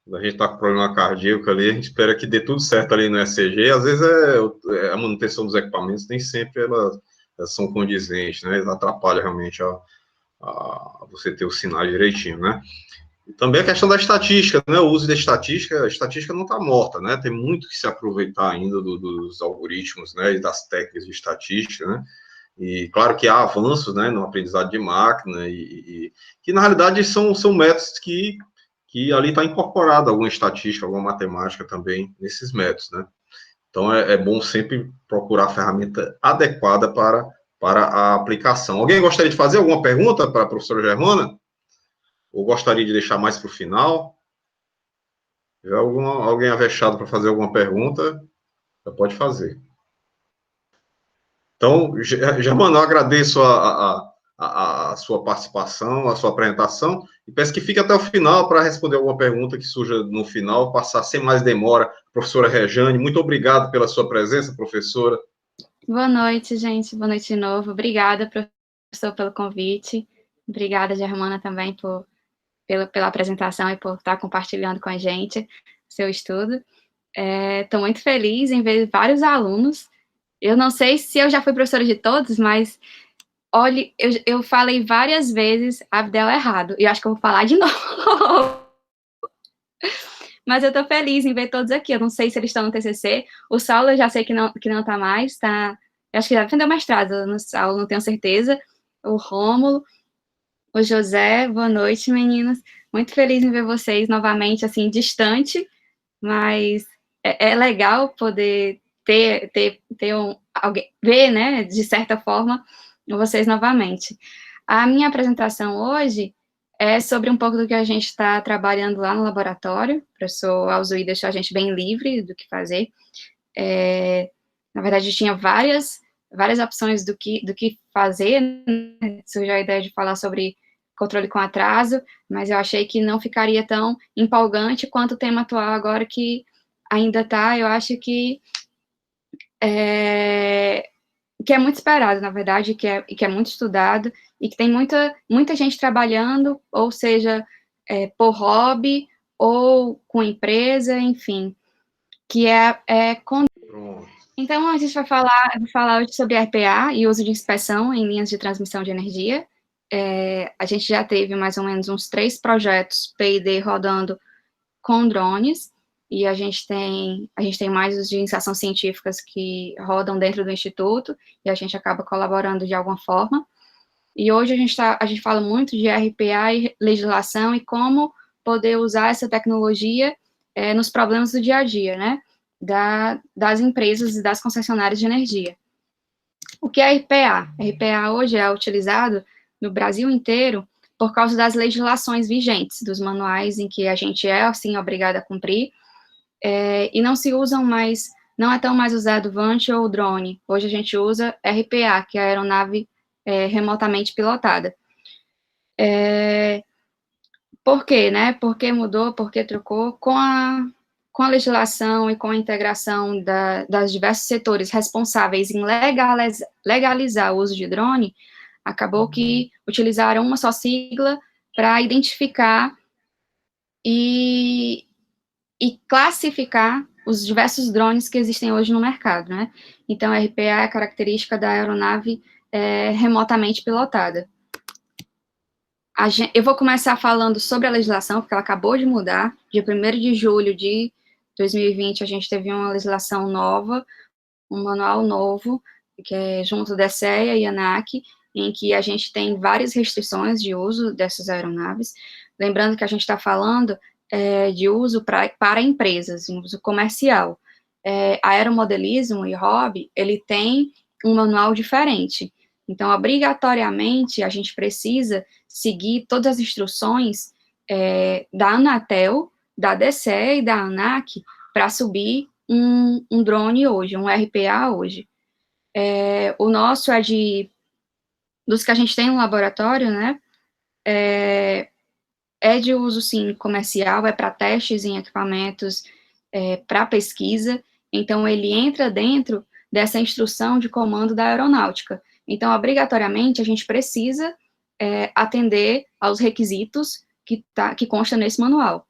quando a gente está com problema cardíaco ali, a gente espera que dê tudo certo ali no ECG. Às vezes a manutenção dos equipamentos, nem sempre elas são condizentes, né? Eles atrapalham realmente a você ter o sinal direitinho, né? E também a questão da estatística, né? O uso da estatística, a estatística não está morta, né? Tem muito que se aproveitar ainda dos algoritmos, né? E das técnicas de estatística, né? E claro que há avanços, né, no aprendizado de máquina, e que na realidade são métodos que ali está incorporado alguma estatística, alguma matemática também nesses métodos, né? Então é bom sempre procurar a ferramenta adequada para a aplicação. Alguém gostaria de fazer alguma pergunta para a professora Germana? Ou gostaria de deixar mais para o final? Se alguém avexado para fazer alguma pergunta, já pode fazer. Então, Germano, eu agradeço a sua participação, a sua apresentação, e peço que fique até o final para responder alguma pergunta que surja no final, passar sem mais demora. Professora Rejane, muito obrigado pela sua presença, professora. Boa noite, gente. Boa noite de novo. Obrigada, professor, pelo convite. Obrigada, Germana, também pela apresentação e por estar compartilhando com a gente seu estudo. Estou muito feliz em ver vários alunos. Eu não sei se eu já fui professora de todos, mas, olha, eu falei várias vezes Abdel errado, e eu acho que eu vou falar de novo. Mas eu estou feliz em ver todos aqui. Eu não sei se eles estão no TCC. O Saulo eu já sei que não está mais, tá? Eu acho que já defendeu mestrado no Saulo, não tenho certeza. O Rômulo, o José, boa noite, meninas. Muito feliz em ver vocês novamente, assim, distante, mas é legal poder ter alguém, ver, né, de certa forma, vocês novamente. A minha apresentação hoje é sobre um pouco do que a gente está trabalhando lá no laboratório. O professor Alzuí deixou a gente bem livre do que fazer. Na verdade, tinha várias opções do que fazer, né? Surgiu a ideia de falar sobre controle com atraso, mas eu achei que não ficaria tão empolgante quanto o tema atual agora, que ainda está, eu acho que é muito esperado, na verdade, que é muito estudado, e que tem muita gente trabalhando, ou seja, por hobby, ou com empresa, enfim, que Então, a gente vai falar hoje sobre RPA e uso de inspeção em linhas de transmissão de energia. A gente já teve mais ou menos uns 3 projetos P&D rodando com drones, e a gente tem mais os de iniciação científicas que rodam dentro do Instituto, e a gente acaba colaborando de alguma forma. E hoje a gente fala muito de RPA e legislação, e como poder usar essa tecnologia nos problemas do dia a dia, né, das empresas e das concessionárias de energia. O que é RPA? RPA hoje é utilizado no Brasil inteiro por causa das legislações vigentes, dos manuais em que a gente é, assim, obrigado a cumprir, e não se usam mais, não é tão mais usado VANT ou drone. Hoje a gente usa RPA, que é a aeronave remotamente pilotada. Por quê, né? Por que mudou, por que trocou? Com a legislação e com a integração das diversos setores responsáveis em legalizar o uso de drone, acabou que utilizaram uma só sigla para identificar e classificar os diversos drones que existem hoje no mercado, né? Então, a RPA é a característica da aeronave remotamente pilotada. Eu vou começar falando sobre a legislação, porque ela acabou de mudar. Dia 1º de julho de 2020, a gente teve uma legislação nova, um manual novo, que é junto da DSEA e ANAC, em que a gente tem várias restrições de uso dessas aeronaves. Lembrando que a gente está falando de uso para empresas, em uso comercial. Aeromodelismo e hobby, ele tem um manual diferente. Então, obrigatoriamente, a gente precisa seguir todas as instruções da Anatel, da DSEA e da ANAC para subir um drone hoje, um RPA hoje. O nosso dos que a gente tem no laboratório, né, de uso, sim, comercial, para testes em equipamentos, para pesquisa, então ele entra dentro dessa instrução de comando da aeronáutica. Então, obrigatoriamente, a gente precisa atender aos requisitos que constam nesse manual.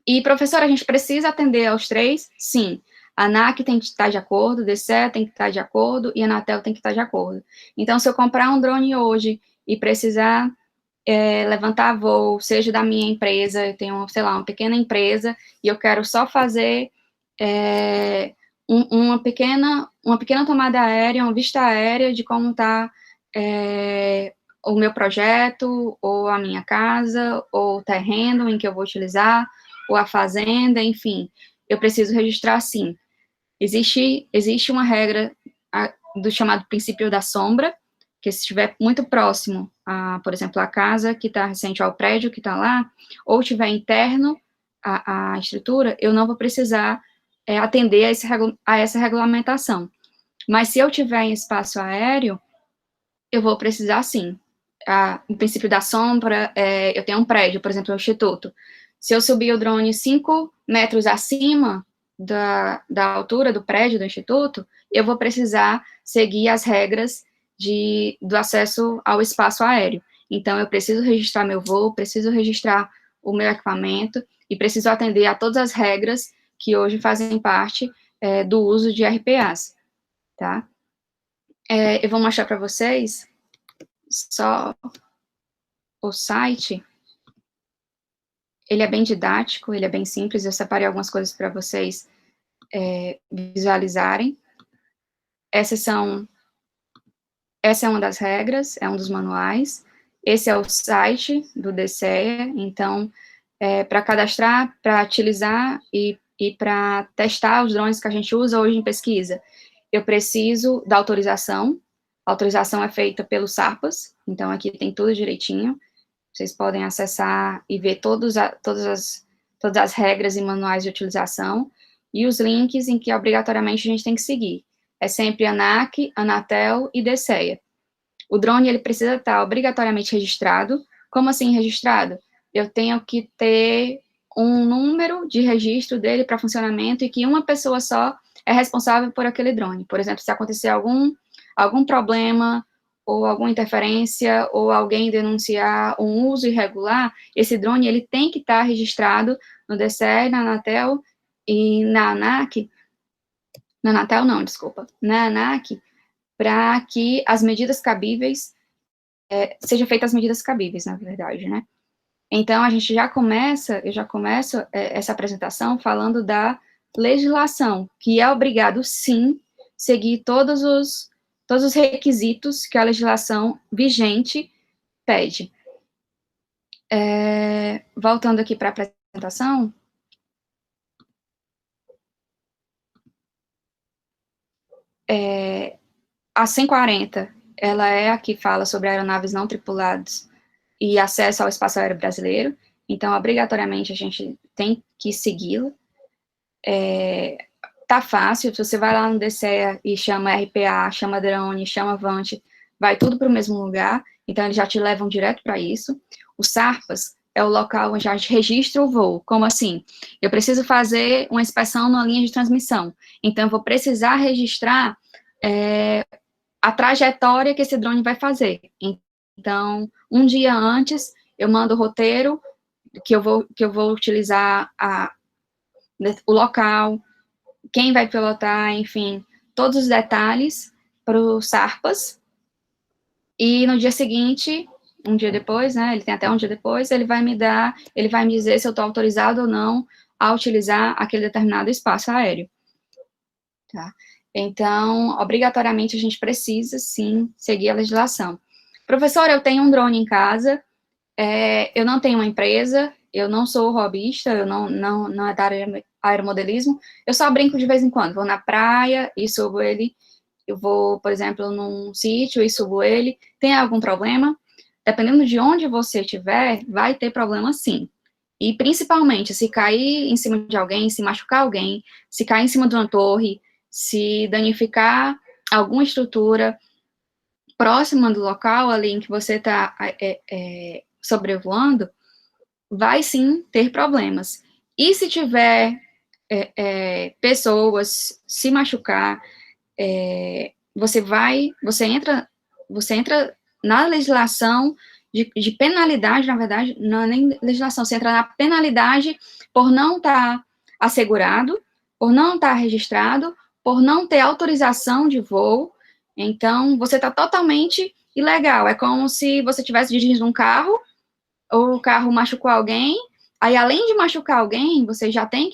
E, professora, a gente precisa atender aos 3? Sim. A ANAC tem que estar de acordo, o DSEA tem que estar de acordo e a Anatel tem que estar de acordo. Então, se eu comprar um drone hoje e precisar levantar voo, seja da minha empresa, eu tenho, sei lá, uma pequena empresa, e eu quero só fazer uma pequena tomada aérea, uma vista aérea de como está o meu projeto, ou a minha casa, ou o terreno em que eu vou utilizar, ou a fazenda, enfim, eu preciso registrar sim. Existe uma regra do chamado princípio da sombra, que se estiver muito próximo, por exemplo, a casa que está recente ao prédio que está lá, ou estiver interno à estrutura, eu não vou precisar atender a essa regulamentação. Mas se eu tiver em espaço aéreo, eu vou precisar sim. O princípio da sombra, eu tenho um prédio, por exemplo, um instituto. Se eu subir o drone 5 metros acima da altura do prédio do instituto, eu vou precisar seguir as regras do acesso ao espaço aéreo. Então, eu preciso registrar meu voo, preciso registrar o meu equipamento e preciso atender a todas as regras que hoje fazem parte do uso de RPAs, tá? Eu vou mostrar para vocês só o site. Ele é bem didático, ele é bem simples, eu separei algumas coisas para vocês visualizarem. Essa é uma das regras, é um dos manuais. Esse é o site do DSEA, então, para cadastrar, para utilizar e para testar os drones que a gente usa hoje em pesquisa, eu preciso da autorização. A autorização é feita pelo SARPAS, então aqui tem tudo direitinho. Vocês podem acessar e ver todas as regras e manuais de utilização e os links em que obrigatoriamente a gente tem que seguir. É sempre ANAC, Anatel e DSEA. O drone, ele precisa estar obrigatoriamente registrado. Como assim registrado? Eu tenho que ter um número de registro dele para funcionamento e que uma pessoa só é responsável por aquele drone. Por exemplo, se acontecer algum problema ou alguma interferência, ou alguém denunciar um uso irregular, esse drone, ele tem que estar registrado no DSEA, na Anatel e na ANAC, na Anatel não, desculpa, na ANAC, para que as medidas cabíveis, sejam feitas as medidas cabíveis, na verdade, né? Então, eu já começo essa apresentação falando da legislação, que é obrigado, sim, seguir todos os requisitos que a legislação vigente pede. Voltando aqui para a apresentação, a 140, ela é a que fala sobre aeronaves não tripuladas e acesso ao espaço aéreo brasileiro, então, obrigatoriamente, a gente tem que segui-la. Tá fácil, se você vai lá no DSEA e chama RPA, chama drone, chama Vant, vai tudo para o mesmo lugar, então eles já te levam direto para isso. O SARPAS é o local onde a gente registra o voo. Como assim? Eu preciso fazer uma inspeção numa linha de transmissão, então eu vou precisar registrar a trajetória que esse drone vai fazer. Então, um dia antes, eu mando o roteiro que eu vou utilizar o local, quem vai pilotar, enfim, todos os detalhes para o SARPAS, e no dia seguinte, um dia depois, né, ele tem até um dia depois, ele vai me dizer se eu estou autorizado ou não a utilizar aquele determinado espaço aéreo, tá? Então, obrigatoriamente, a gente precisa, sim, seguir a legislação. Professora, eu tenho um drone em casa, eu não tenho uma empresa, eu não sou hobbyista, eu não é da área de aeromodelismo, eu só brinco de vez em quando, vou na praia e subo ele, eu vou, por exemplo, num sítio e subo ele, tem algum problema? Dependendo de onde você estiver, vai ter problema sim. E principalmente, se cair em cima de alguém, se machucar alguém, se cair em cima de uma torre, se danificar alguma estrutura próxima do local ali em que você está sobrevoando, vai sim ter problemas. E se tiver pessoas se machucar, você entra na legislação de penalidade, na verdade, não é nem legislação, você entra na penalidade por não estar assegurado, por não estar registrado, por não ter autorização de voo. Então, você está totalmente ilegal. É como se você estivesse dirigindo um carro, ou o carro machucou alguém, aí além de machucar alguém, você já tem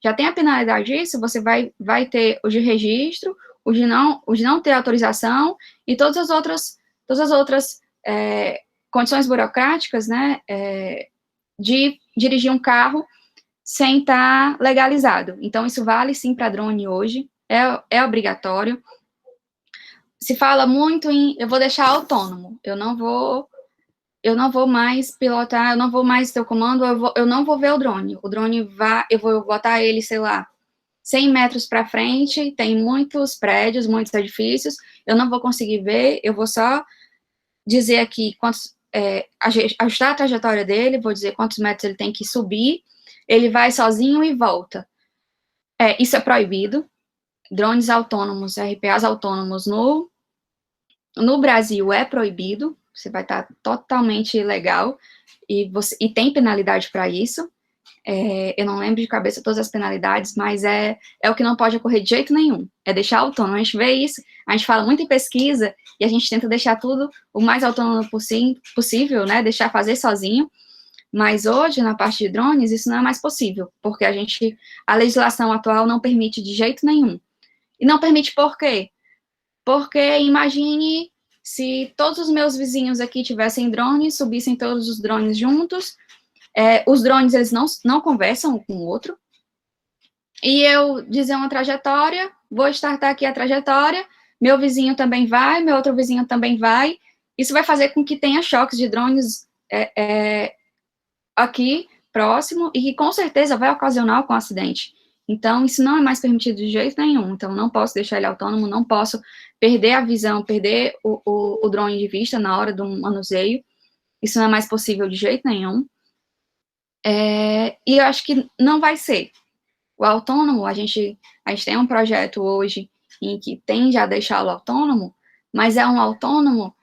a penalidade disso, você vai ter o de registro, o de não ter autorização, e todas as outras condições burocráticas, né, de dirigir um carro sem estar legalizado. Então, isso vale sim para drone hoje, é obrigatório. Se fala muito eu vou deixar autônomo, eu não vou mais pilotar, eu não vou mais ter o comando, eu não vou ver o drone eu vou botar ele, sei lá, 100 metros para frente, tem muitos prédios, muitos edifícios, eu não vou conseguir ver, eu vou só dizer aqui ajustar a trajetória dele, vou dizer quantos metros ele tem que subir, ele vai sozinho e volta. Isso é proibido. Drones autônomos, RPAs autônomos no Brasil é proibido, você vai estar totalmente ilegal, e tem penalidade para isso. Eu não lembro de cabeça todas as penalidades, mas é o que não pode ocorrer de jeito nenhum, é deixar autônomo. A gente vê isso, a gente fala muito em pesquisa, e a gente tenta deixar tudo o mais autônomo possível, né, deixar fazer sozinho, mas hoje, na parte de drones, isso não é mais possível, porque a legislação atual não permite de jeito nenhum. E não permite por quê? Porque imagine se todos os meus vizinhos aqui tivessem drones, subissem todos os drones juntos, os drones, eles não conversam um com o outro, e eu dizer uma trajetória, vou startar aqui a trajetória, meu vizinho também vai, meu outro vizinho também vai, isso vai fazer com que tenha choques de drones aqui, próximo, e que com certeza vai ocasionar algum acidente. Então, isso não é mais permitido de jeito nenhum. Então, não posso deixar ele autônomo, não posso perder a visão, perder o drone de vista na hora do manuseio. Isso não é mais possível de jeito nenhum. E eu acho que não vai ser. O autônomo, a gente tem um projeto hoje em que tende a deixá-lo autônomo, mas é um autônomo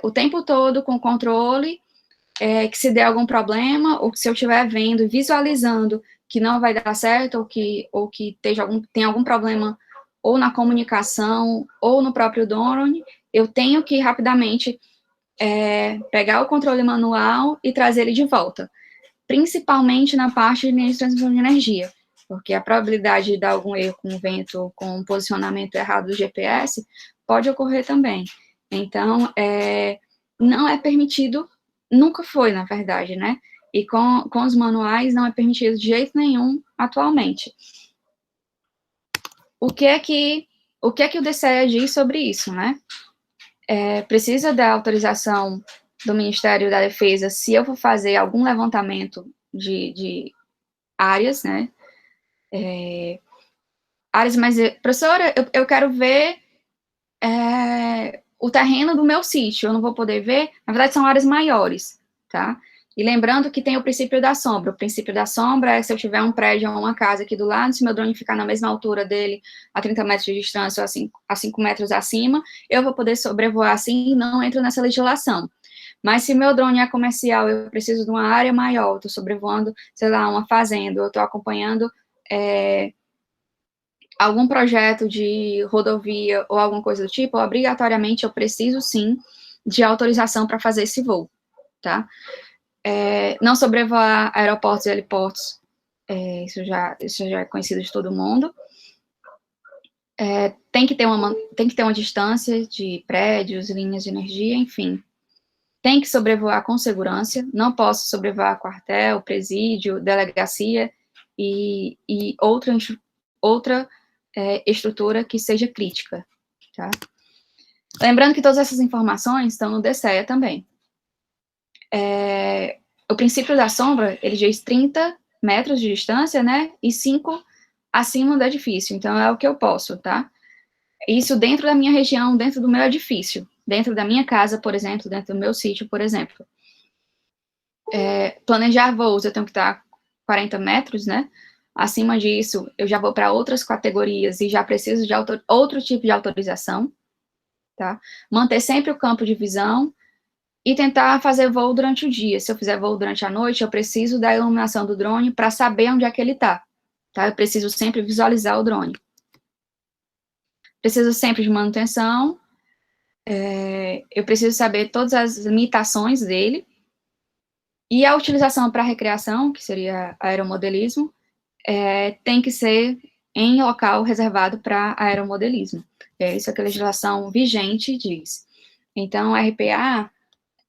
o tempo todo com controle, que se der algum problema, ou que se eu estiver vendo e visualizando que não vai dar certo, ou que tem algum problema ou na comunicação, ou no próprio drone, eu tenho que rapidamente pegar o controle manual e trazer ele de volta, principalmente na parte de linha de transmissão de energia, porque a probabilidade de dar algum erro com o vento, com o posicionamento errado do GPS, pode ocorrer também. Então, não é permitido, nunca foi, na verdade, né? E com os manuais não é permitido de jeito nenhum atualmente. O que é que o DCEA diz sobre isso, né? Precisa da autorização do Ministério da Defesa se eu for fazer algum levantamento de áreas, né? Áreas, mas, professora, eu quero ver o terreno do meu sítio, eu não vou poder ver, na verdade são áreas maiores, tá? E lembrando que tem o princípio da sombra. O princípio da sombra é se eu tiver um prédio ou uma casa aqui do lado, se meu drone ficar na mesma altura dele, a 30 metros de distância, ou a 5 metros acima, eu vou poder sobrevoar assim e não entro nessa legislação. Mas se meu drone é comercial, eu preciso de uma área maior, estou sobrevoando, sei lá, uma fazenda, eu estou acompanhando algum projeto de rodovia ou alguma coisa do tipo, obrigatoriamente eu preciso, sim, de autorização para fazer esse voo, tá? Não sobrevoar aeroportos e heliportos, isso já é conhecido de todo mundo. Tem que ter uma distância de prédios, linhas de energia, enfim. Tem que sobrevoar com segurança, não posso sobrevoar quartel, presídio, delegacia e outra estrutura que seja crítica, tá? Lembrando que todas essas informações estão no DCEA também. O princípio da sombra, ele diz 30 metros de distância, né, e 5 acima do edifício, então é o que eu posso, tá? Isso dentro da minha região, dentro do meu edifício, dentro da minha casa, por exemplo, dentro do meu sítio, por exemplo. Planejar voos, eu tenho que estar 40 metros, né? Acima disso, eu já vou para outras categorias e já preciso de outro tipo de autorização, tá? Manter sempre o campo de visão e tentar fazer voo durante o dia. Se eu fizer voo durante a noite, eu preciso da iluminação do drone para saber onde é que ele está, tá? Eu preciso sempre visualizar o drone. Preciso sempre de manutenção, eu preciso saber todas as limitações dele, e a utilização para recreação, que seria aeromodelismo, tem que ser em local reservado para aeromodelismo. É isso que a legislação vigente diz. Então, a RPA,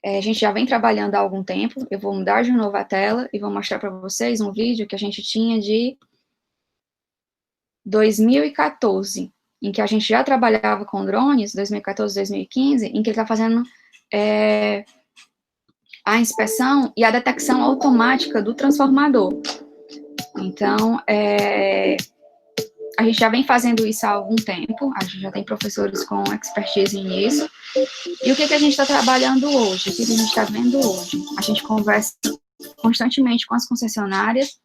a gente já vem trabalhando há algum tempo, eu vou mudar de novo a tela e vou mostrar para vocês um vídeo que a gente tinha de 2014, em que a gente já trabalhava com drones, 2014, 2015, em que ele está fazendo a inspeção e a detecção automática do transformador. Então, a gente já vem fazendo isso há algum tempo, a gente já tem professores com expertise nisso. E o que a gente está trabalhando hoje? O que a gente está vendo hoje? A gente conversa constantemente com as concessionárias.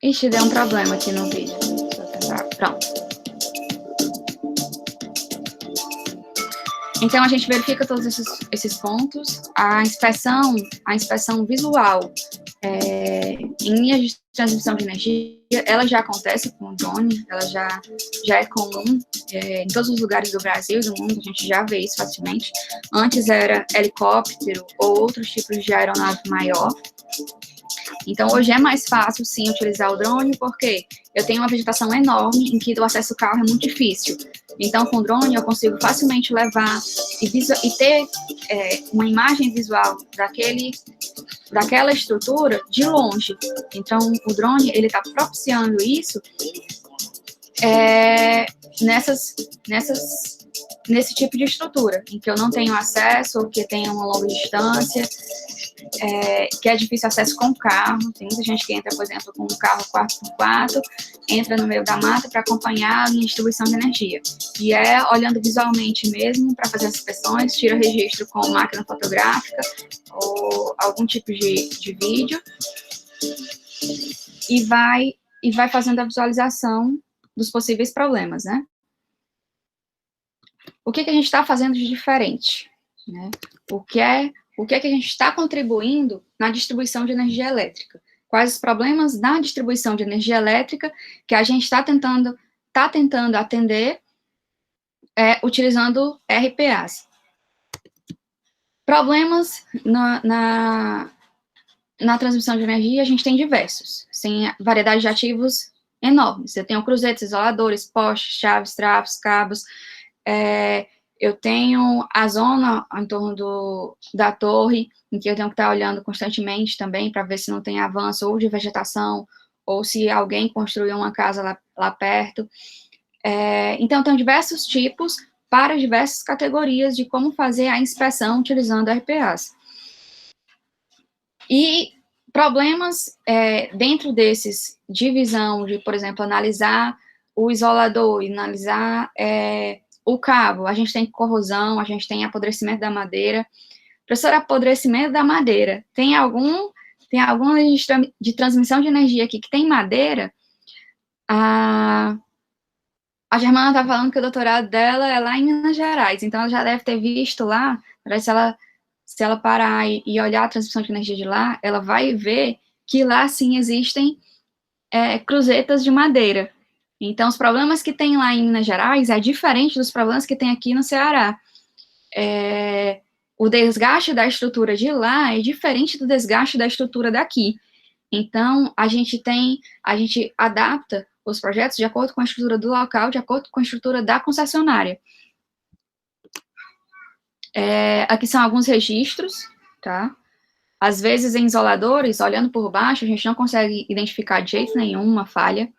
Ixi, deu um problema aqui no vídeo. Deixa eu tentar. Pronto. Então, a gente verifica todos esses pontos. A inspeção visual em linhas de transmissão de energia, ela já acontece com o drone, ela já é comum em todos os lugares do Brasil e do mundo, a gente já vê isso facilmente. Antes era helicóptero ou outros tipos de aeronave maior. Então, hoje é mais fácil, sim, utilizar o drone, porque eu tenho uma vegetação enorme em que o acesso ao carro é muito difícil. Então, com o drone, eu consigo facilmente levar e ter uma imagem visual daquela estrutura de longe. Então, o drone, ele está propiciando isso nesse tipo de estrutura, em que eu não tenho acesso, ou que tem uma longa distância, que é difícil acesso com o carro. Tem muita gente que entra, por exemplo, com um carro 4x4, entra no meio da mata para acompanhar a minha distribuição de energia. E olhando visualmente mesmo, para fazer as inspeções, tira registro com máquina fotográfica ou algum tipo de vídeo, e vai fazendo a visualização dos possíveis problemas, né? O que a gente está fazendo de diferente, né? O que a gente está contribuindo na distribuição de energia elétrica? Quais os problemas na distribuição de energia elétrica que a gente está tentando atender utilizando RPAs? Problemas na transmissão de energia, a gente tem diversos, tem variedade de ativos enormes. Eu tenho cruzetas, isoladores, postes, chaves, trafos, cabos. Eu tenho a zona em torno da torre, em que eu tenho que estar olhando constantemente também para ver se não tem avanço ou de vegetação, ou se alguém construiu uma casa lá perto. Então, tem diversos tipos para diversas categorias de como fazer a inspeção utilizando RPAs. E problemas dentro desses, divisão de, por exemplo, analisar o isolador, analisar o cabo, a gente tem corrosão, a gente tem apodrecimento da madeira. Professor, apodrecimento da madeira, tem alguma linha de transmissão de energia aqui que tem madeira? A Germana está falando que o doutorado dela é lá em Minas Gerais, então ela já deve ter visto lá, se ela parar e olhar a transmissão de energia de lá, ela vai ver que lá, sim, existem cruzetas de madeira. Então, os problemas que tem lá em Minas Gerais é diferente dos problemas que tem aqui no Ceará. O desgaste da estrutura de lá é diferente do desgaste da estrutura daqui. Então, a gente adapta os projetos de acordo com a estrutura do local, de acordo com a estrutura da concessionária. Aqui são alguns registros, tá? Às vezes, em isoladores, olhando por baixo, a gente não consegue identificar de jeito nenhum uma falha,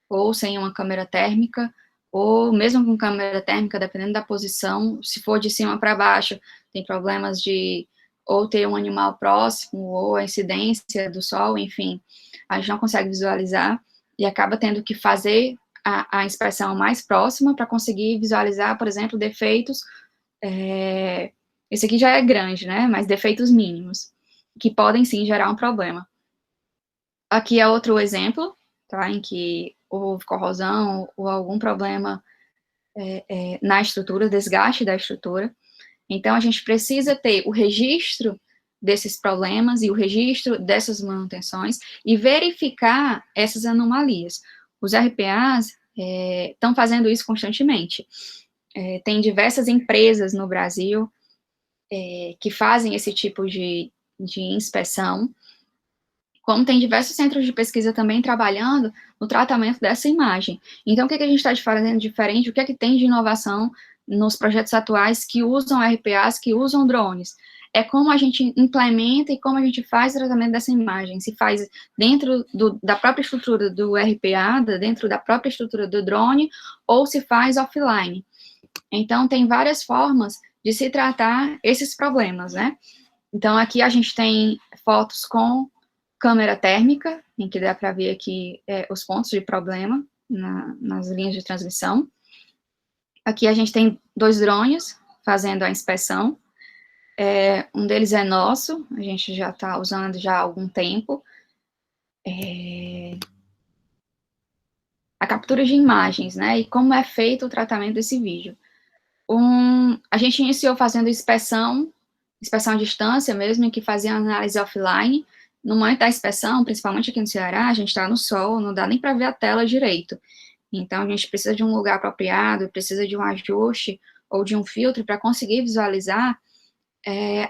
ou sem uma câmera térmica, ou mesmo com câmera térmica, dependendo da posição, se for de cima para baixo, tem problemas de ou ter um animal próximo, ou a incidência do sol, enfim, a gente não consegue visualizar, e acaba tendo que fazer a inspeção mais próxima para conseguir visualizar, por exemplo, defeitos, esse aqui já é grande, né, mas defeitos mínimos, que podem sim gerar um problema. Aqui é outro exemplo, tá, em que houve corrosão ou algum problema na estrutura, desgaste da estrutura. Então, a gente precisa ter o registro desses problemas e o registro dessas manutenções e verificar essas anomalias. Os RPAs estão fazendo isso constantemente. Tem diversas empresas no Brasil que fazem esse tipo de inspeção, como tem diversos centros de pesquisa também trabalhando no tratamento dessa imagem. Então, o que a gente está fazendo diferente? O que é que tem de inovação nos projetos atuais que usam RPAs, que usam drones? É como a gente implementa e como a gente faz o tratamento dessa imagem. Se faz dentro da própria estrutura do RPA, dentro da própria estrutura do drone, ou se faz offline. Então, tem várias formas de se tratar esses problemas, né? Então, aqui a gente tem fotos com câmera térmica, em que dá para ver aqui os pontos de problema nas linhas de transmissão. Aqui a gente tem 2 drones fazendo a inspeção. Um deles é nosso, a gente já está usando já há algum tempo. A captura de imagens, né, e como é feito o tratamento desse vídeo. A gente iniciou fazendo inspeção à distância mesmo, em que fazia análise offline. No momento da inspeção, principalmente aqui no Ceará, a gente está no sol, não dá nem para ver a tela direito. Então, a gente precisa de um lugar apropriado, precisa de um ajuste ou de um filtro para conseguir visualizar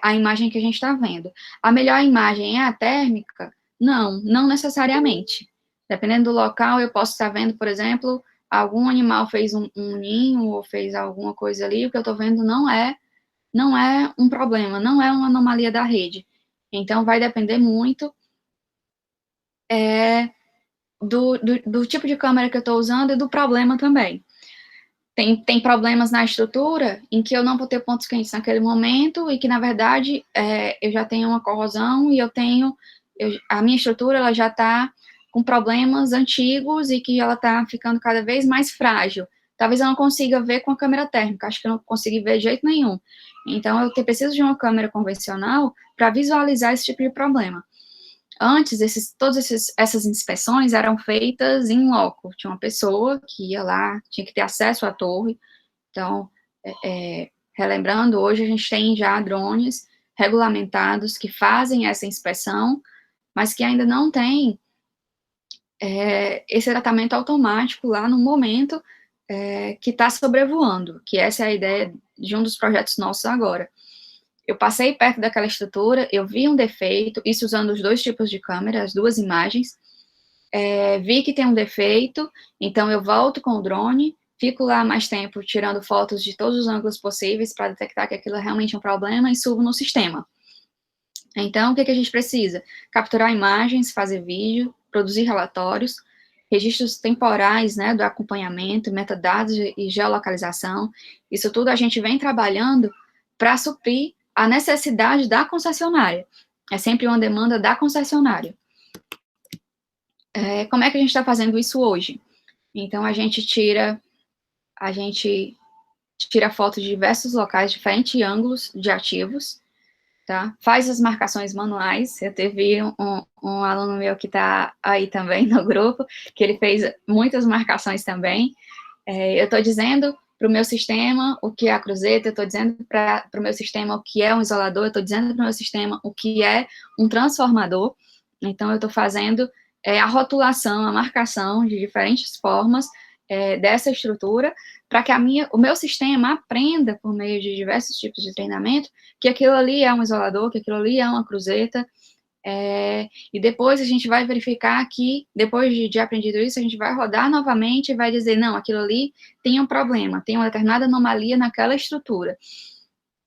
a imagem que a gente está vendo. A melhor imagem é a térmica? Não necessariamente. Dependendo do local, eu posso estar vendo, por exemplo, algum animal fez um ninho ou fez alguma coisa ali, o que eu estou vendo não é um problema, não é uma anomalia da rede. Então, vai depender muito do tipo de câmera que eu estou usando e do problema também. Tem problemas na estrutura em que eu não vou ter pontos quentes naquele momento e que, na verdade, eu já tenho uma corrosão e a minha estrutura ela já está com problemas antigos e que ela está ficando cada vez mais frágil. Talvez eu não consiga ver com a câmera térmica, acho que eu não consegui ver de jeito nenhum. Então, eu preciso de uma câmera convencional para visualizar esse tipo de problema. Antes, todas essas inspeções eram feitas em loco. Tinha uma pessoa que ia lá, tinha que ter acesso à torre. Então, relembrando, hoje a gente tem já drones regulamentados que fazem essa inspeção, mas que ainda não tem esse tratamento automático lá no momento que está sobrevoando, que essa é a ideia de um dos projetos nossos agora. Eu passei perto daquela estrutura, eu vi um defeito, isso usando os 2 tipos de câmera, as 2 imagens, vi que tem um defeito, então eu volto com o drone, fico lá mais tempo tirando fotos de todos os ângulos possíveis para detectar que aquilo é realmente um problema e subo no sistema. Então, o que a gente precisa? Capturar imagens, fazer vídeo, produzir relatórios, registros temporais, né, do acompanhamento, metadados e geolocalização. Isso tudo a gente vem trabalhando para suprir a necessidade da concessionária. É sempre uma demanda da concessionária. Como é que a gente está fazendo isso hoje? Então, a gente tira fotos de diversos locais, diferentes ângulos de ativos, tá? Faz as marcações manuais. Eu teve um aluno meu que está aí também no grupo, que ele fez muitas marcações também. Eu estou dizendo para o meu sistema o que é a cruzeta, eu estou dizendo para o meu sistema o que é um isolador, eu estou dizendo para o meu sistema o que é um transformador. Então, eu estou fazendo a rotulação, a marcação de diferentes formas dessa estrutura, para que o meu sistema aprenda, por meio de diversos tipos de treinamento, que aquilo ali é um isolador, que aquilo ali é uma cruzeta, e depois a gente vai verificar que, depois de aprendido isso, a gente vai rodar novamente e vai dizer, não, aquilo ali tem um problema, tem uma determinada anomalia naquela estrutura.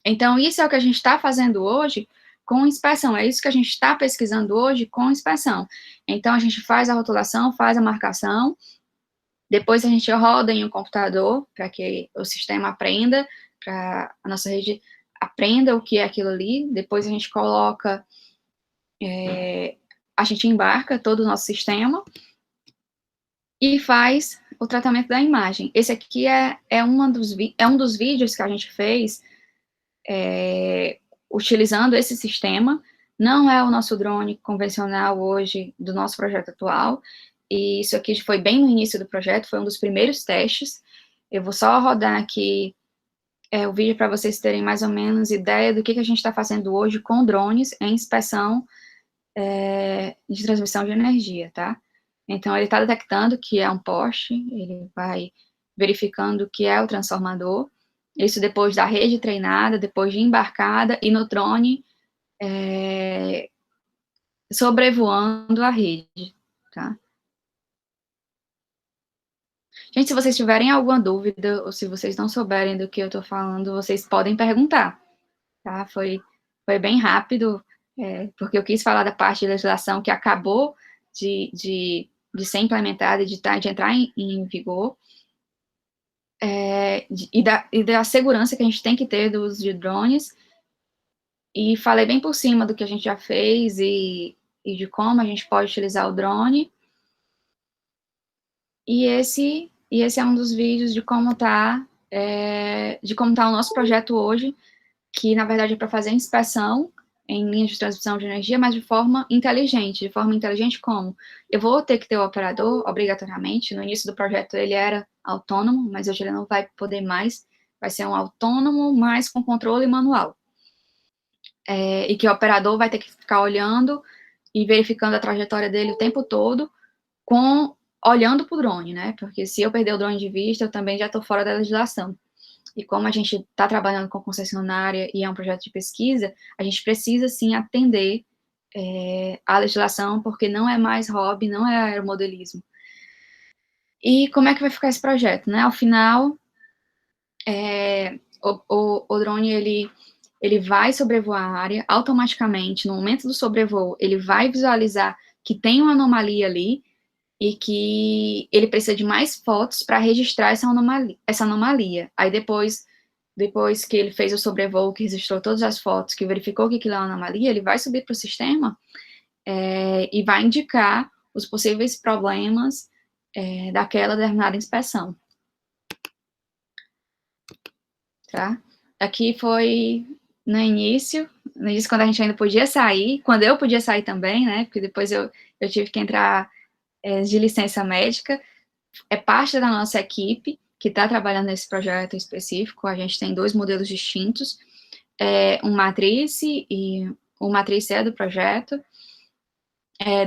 Então, isso é o que a gente está fazendo hoje com inspeção, é isso que a gente está pesquisando hoje com inspeção. Então, a gente faz a rotulação, faz a marcação, depois a gente roda em um computador, para que o sistema aprenda, para a nossa rede aprenda o que é aquilo ali, depois a gente coloca, a gente embarca todo o nosso sistema e faz o tratamento da imagem. Esse aqui é um dos vídeos que a gente fez utilizando esse sistema. Não é o nosso drone convencional hoje do nosso projeto atual, e isso aqui foi bem no início do projeto, foi um dos primeiros testes. Eu vou só rodar aqui o vídeo para vocês terem mais ou menos ideia do que a gente está fazendo hoje com drones em inspeção de transmissão de energia, tá? Então, ele está detectando que é um poste, ele vai verificando que é o transformador, isso depois da rede treinada, depois de embarcada, e no drone sobrevoando a rede, tá? Gente, se vocês tiverem alguma dúvida, ou se vocês não souberem do que eu estou falando, vocês podem perguntar, tá? Foi bem rápido, porque eu quis falar da parte de legislação que acabou de ser implementada, de entrar em vigor, e da segurança que a gente tem que ter do uso de drones, e falei bem por cima do que a gente já fez e de como a gente pode utilizar o drone, e esse é um dos vídeos de como tá o nosso projeto hoje, que na verdade é para fazer inspeção em linhas de transmissão de energia, mas de forma inteligente. De forma inteligente como? Eu vou ter que ter o operador, obrigatoriamente. No início do projeto ele era autônomo, mas hoje ele não vai poder mais. Vai ser um autônomo, mas com controle manual. E que o operador vai ter que ficar olhando e verificando a trajetória dele o tempo todo, olhando para o drone, né? Porque se eu perder o drone de vista, eu também já estou fora da legislação. E como a gente está trabalhando com concessionária e é um projeto de pesquisa, a gente precisa, sim, atender a legislação, porque não é mais hobby, não é aeromodelismo. E como é que vai ficar esse projeto, né? Ao final, o drone, ele vai sobrevoar a área, automaticamente, no momento do sobrevoo, ele vai visualizar que tem uma anomalia ali, e que ele precisa de mais fotos para registrar essa anomalia. Aí depois que ele fez o sobrevoo, que registrou todas as fotos, que verificou que aquilo é uma anomalia, ele vai subir para o sistema e vai indicar os possíveis problemas daquela determinada inspeção. Tá? Aqui foi no início, quando a gente ainda podia sair, quando eu podia sair também, né, porque depois eu tive que entrar de licença médica, é parte da nossa equipe que está trabalhando nesse projeto específico. A gente tem 2 modelos distintos, um Matrice e o Matrice do projeto,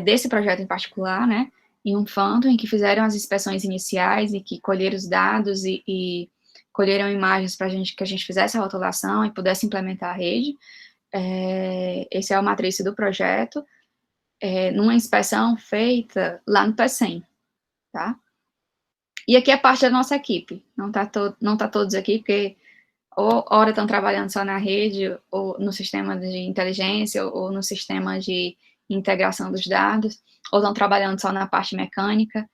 desse projeto em particular, né, e um Phantom, em que fizeram as inspeções iniciais e que colheram os dados e colheram imagens para que a gente fizesse a rotulação e pudesse implementar a rede. Esse é o Matrice do projeto, numa inspeção feita lá no PECEM, tá? E aqui é parte da nossa equipe, não tá todos aqui, porque ou hora estão trabalhando só na rede, ou no sistema de inteligência, ou no sistema de integração dos dados, ou estão trabalhando só na parte mecânica,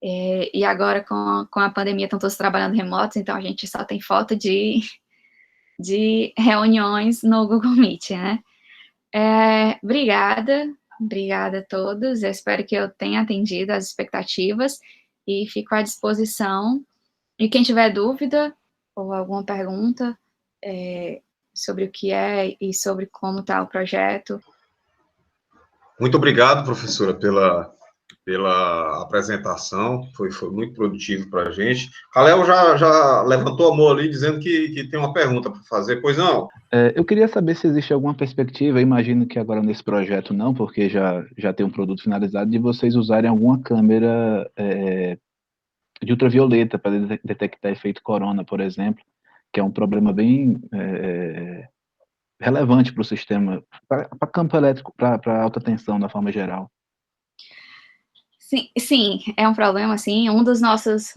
e agora com a pandemia estão todos trabalhando remotos, então a gente só tem foto de reuniões no Google Meet, né? Obrigada a todos, eu espero que eu tenha atendido as expectativas, e fico à disposição. E quem tiver dúvida ou alguma pergunta sobre o que é e sobre como está o projeto. Muito obrigado, professora, pela apresentação, foi muito produtivo para a gente. Caléo já levantou a mão ali, dizendo que tem uma pergunta para fazer, pois não? Eu queria saber se existe alguma perspectiva, eu imagino que agora nesse projeto não, porque já tem um produto finalizado, de vocês usarem alguma câmera de ultravioleta para detectar efeito corona, por exemplo, que é um problema bem relevante para o sistema, para campo elétrico, para alta tensão, da forma geral. Sim, é um problema, sim. Um dos nossos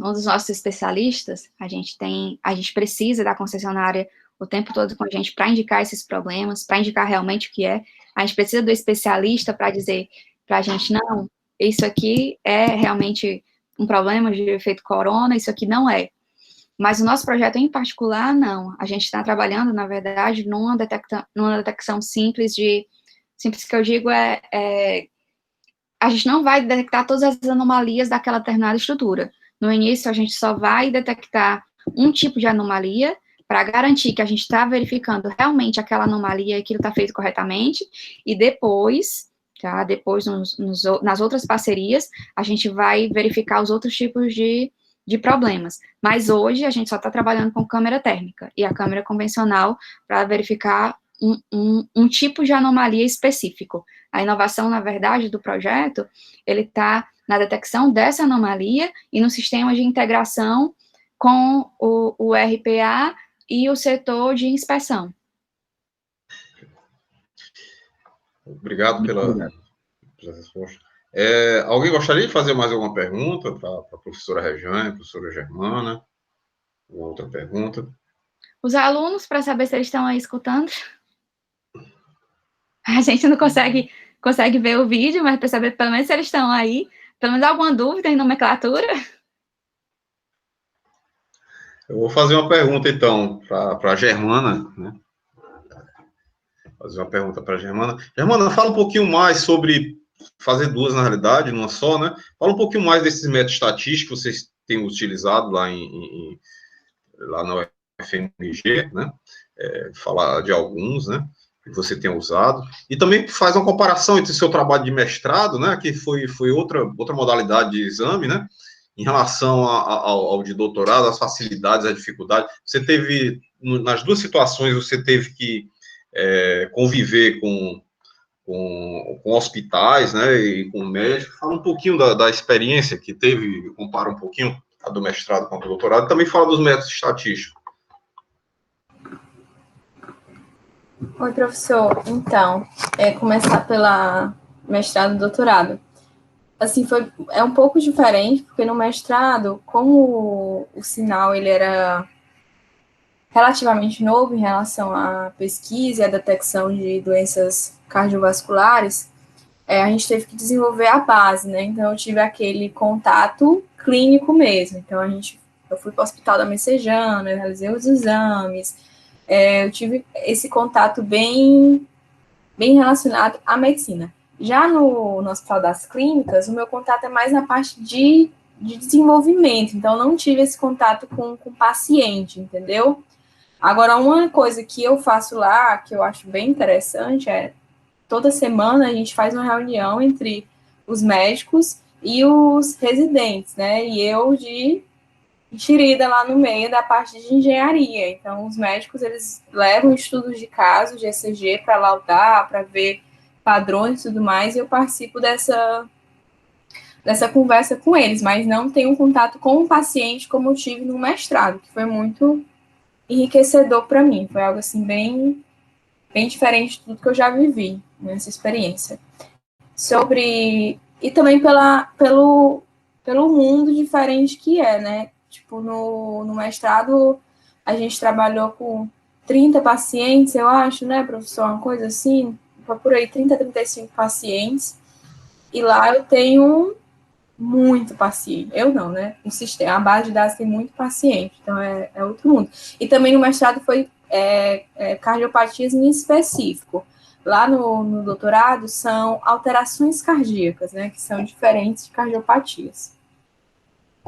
especialistas, a gente precisa da concessionária o tempo todo com a gente para indicar esses problemas, para indicar realmente o que é. A gente precisa do especialista para dizer para a gente, não, isso aqui é realmente um problema de efeito corona, isso aqui não é. Mas o nosso projeto em particular, não. A gente está trabalhando, na verdade, numa detecção simples que eu digo a gente não vai detectar todas as anomalias daquela determinada estrutura. No início, a gente só vai detectar um tipo de anomalia para garantir que a gente está verificando realmente aquela anomalia e aquilo está feito corretamente, e depois, nas outras parcerias, a gente vai verificar os outros tipos de problemas. Mas hoje, a gente só está trabalhando com câmera térmica, e a câmera convencional para verificar um tipo de anomalia específico. A inovação, na verdade, do projeto, ele está na detecção dessa anomalia e no sistema de integração com o RPA e o setor de inspeção. Obrigado pela resposta. Alguém gostaria de fazer mais alguma pergunta para a professora Rejane, professora Germana? Uma outra pergunta? Os alunos, para saber se eles estão aí escutando. A gente não consegue ver o vídeo, mas para saber pelo menos se eles estão aí, pelo menos alguma dúvida em nomenclatura. Eu vou fazer uma pergunta, então, para a Germana, né? Fazer uma pergunta para a Germana. Germana, fala um pouquinho mais sobre fazer duas, na realidade, numa só, né? Fala um pouquinho mais desses métodos estatísticos que vocês têm utilizado lá na UFMG, né? Falar de alguns, né? Que você tem usado. E também faz uma comparação entre o seu trabalho de mestrado, né? Que foi outra modalidade de exame, né? Em relação ao de doutorado, as facilidades, as dificuldades. Você teve, nas duas situações, você teve que conviver com hospitais, né, e com médicos. Fala um pouquinho da experiência que teve, compara um pouquinho a do mestrado com a do doutorado, e também fala dos métodos estatísticos. Oi, professor. Então, começar pela mestrado e doutorado. Assim, é um pouco diferente, porque no mestrado, como o sinal ele era relativamente novo em relação à pesquisa e à detecção de doenças cardiovasculares, a gente teve que desenvolver a base, né? Então, eu tive aquele contato clínico mesmo. Então, eu fui para o Hospital da Messejana, eu realizei os exames, eu tive esse contato bem relacionado à medicina. Já no Hospital das Clínicas, o meu contato é mais na parte de desenvolvimento, então eu não tive esse contato com o paciente, entendeu? Agora, uma coisa que eu faço lá, que eu acho bem interessante, toda semana a gente faz uma reunião entre os médicos e os residentes, né? E eu de enxerida lá no meio da parte de engenharia. Então, os médicos, eles levam estudos de casos de ECG para laudar, para ver padrões e tudo mais, e eu participo dessa conversa com eles, mas não tenho contato com o paciente como eu tive no mestrado, que foi muito enriquecedor para mim. Foi algo, assim, bem diferente de tudo que eu já vivi nessa experiência. E também pelo mundo diferente que né? Tipo, no mestrado, a gente trabalhou com 30 pacientes, eu acho, né, professor? Uma coisa assim, por aí, 30, 35 pacientes. E lá eu tenho muito paciente. Eu não, né? O sistema, a base de dados tem muito paciente, então é outro mundo. E também no mestrado foi cardiopatias em específico. Lá no doutorado são alterações cardíacas, né, que são diferentes de cardiopatias.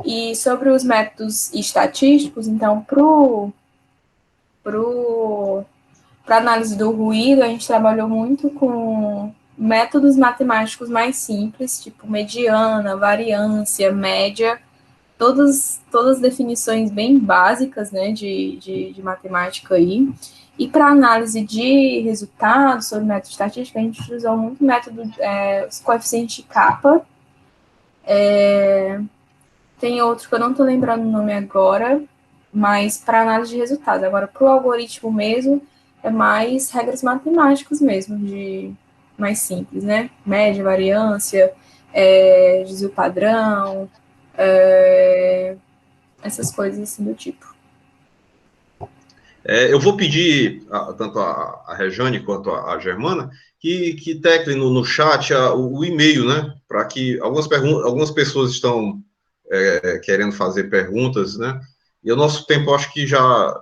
E sobre os métodos estatísticos, então, para análise do ruído, a gente trabalhou muito com métodos matemáticos mais simples, tipo mediana, variância, média, todas definições bem básicas, né, de matemática aí. E para análise de resultados sobre método estatístico, a gente usou muito o método, os coeficientes de capa. Tem outro que eu não estou lembrando o nome agora, mas para análise de resultados. Agora, para o algoritmo mesmo, é mais regras matemáticas mesmo, mais simples, né? Média, variância, desvio padrão, essas coisas assim do tipo. Eu vou pedir, tanto a Rejane quanto a Germana, que teclem no chat o e-mail, né? Para que algumas pessoas estão querendo fazer perguntas, né? E o nosso tempo, acho que já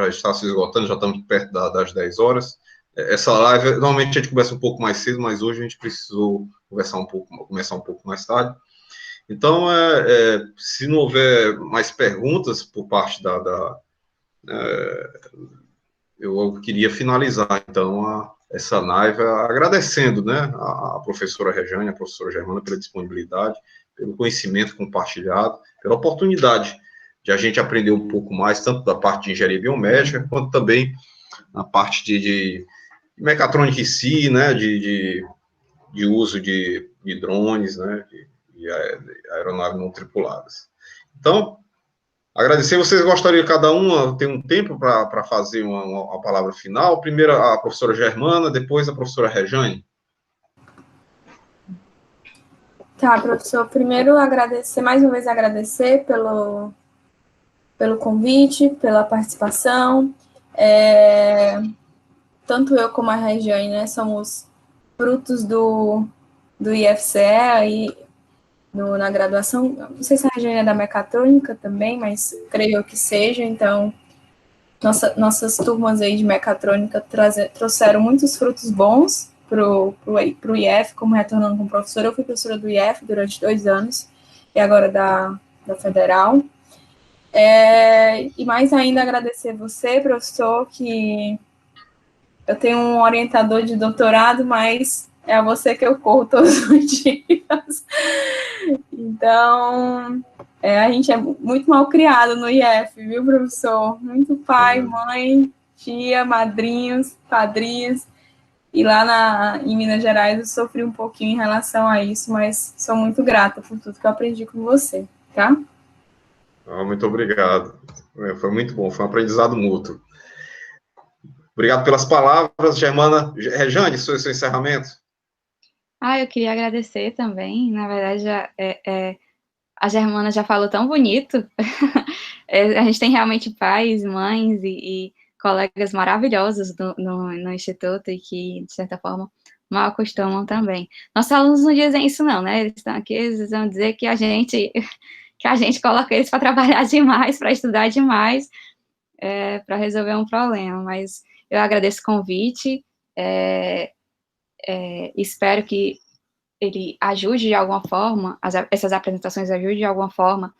está se esgotando, já estamos perto das 10 horas. Essa live, normalmente a gente começa um pouco mais cedo, mas hoje a gente precisou começar um pouco mais tarde. Então, se não houver mais perguntas por parte eu queria finalizar, então, essa live agradecendo, né, a professora Rejane, a professora Germana, pela disponibilidade, pelo conhecimento compartilhado, pela oportunidade de a gente aprender um pouco mais, tanto da parte de engenharia biomédica, quanto também na parte de mecatrônica em si, né, de uso de drones, né, de aeronaves não tripuladas. Então, agradecer. Vocês gostariam, cada um, ter um tempo para fazer uma palavra final? Primeiro a professora Germana, depois a professora Rejane. Tá, professor, primeiro agradecer, mais uma vez agradecer pelo convite, pela participação. Tanto eu como a Regiane, né, somos frutos do IFCE aí na graduação. Não sei se a Regiane é da mecatrônica também, mas creio que seja. Então, nossas turmas aí de mecatrônica trouxeram muitos frutos bons para o IF, como retornando como professora. Eu fui professora do IF durante 2 anos, e agora da Federal. E mais ainda agradecer você, professor, que eu tenho um orientador de doutorado, mas é a você que eu corro todos os dias. Então, a gente é muito mal criado no IF, viu, professor? Muito pai, mãe, tia, madrinhos, padrinhos. E lá em Minas Gerais eu sofri um pouquinho em relação a isso, mas sou muito grata por tudo que eu aprendi com você, tá? Muito obrigado. Foi muito bom, foi um aprendizado mútuo. Obrigado pelas palavras, Germana. Rejane, seu encerramento. Eu queria agradecer também. Na verdade, a Germana já falou tão bonito. A gente tem realmente pais, mães e colegas maravilhosos no Instituto e que, de certa forma, mal acostumam também. Nossos alunos não dizem isso não, né? Eles estão aqui, eles vão dizer que a gente coloca eles para trabalhar demais, para estudar demais, para resolver um problema. Mas eu agradeço o convite, espero que ele ajude de alguma forma, essas apresentações ajudem de alguma forma,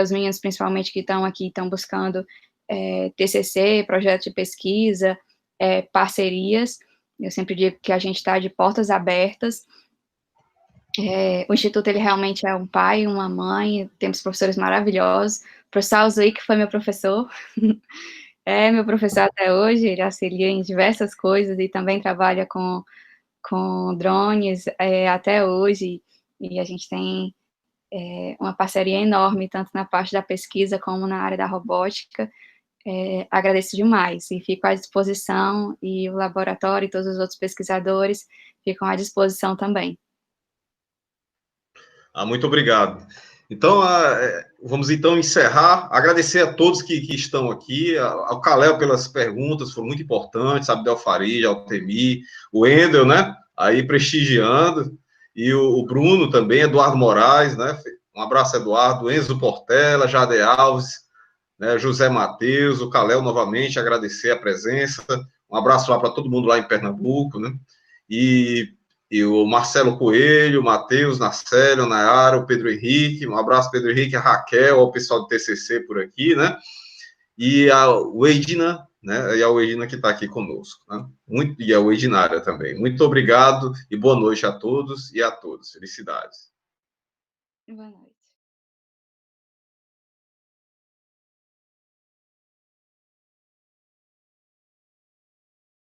os meninos, principalmente, que estão aqui, estão buscando TCC, projeto de pesquisa, parcerias. Eu sempre digo que a gente está de portas abertas. O Instituto, ele realmente é um pai, uma mãe, temos professores maravilhosos. O professor Alzui, que foi meu professor, meu professor até hoje, ele auxilia em diversas coisas e também trabalha com drones até hoje, e a gente tem uma parceria enorme, tanto na parte da pesquisa como na área da robótica. Agradeço demais, e fico à disposição, e o laboratório e todos os outros pesquisadores ficam à disposição também. Muito obrigado. Então, vamos então encerrar. Agradecer a todos que estão aqui, ao Calel pelas perguntas, foram muito importantes, Abdel Farid, Altemi, o Endel, né, aí prestigiando, e o Bruno também, Eduardo Moraes, né, um abraço, Eduardo, Enzo Portela, Jade Alves, né, José Matheus, o Calel novamente, agradecer a presença, um abraço lá para todo mundo lá em Pernambuco, né, e o Marcelo Coelho, o Matheus, Nacélio, Nayara, o Pedro Henrique, um abraço, Pedro Henrique, a Raquel, ao pessoal do TCC por aqui, né? E o Edna, né? E a Edina que está aqui conosco, né? E a Edinária também. Muito obrigado e boa noite a todos e a todas. Felicidades. Boa noite.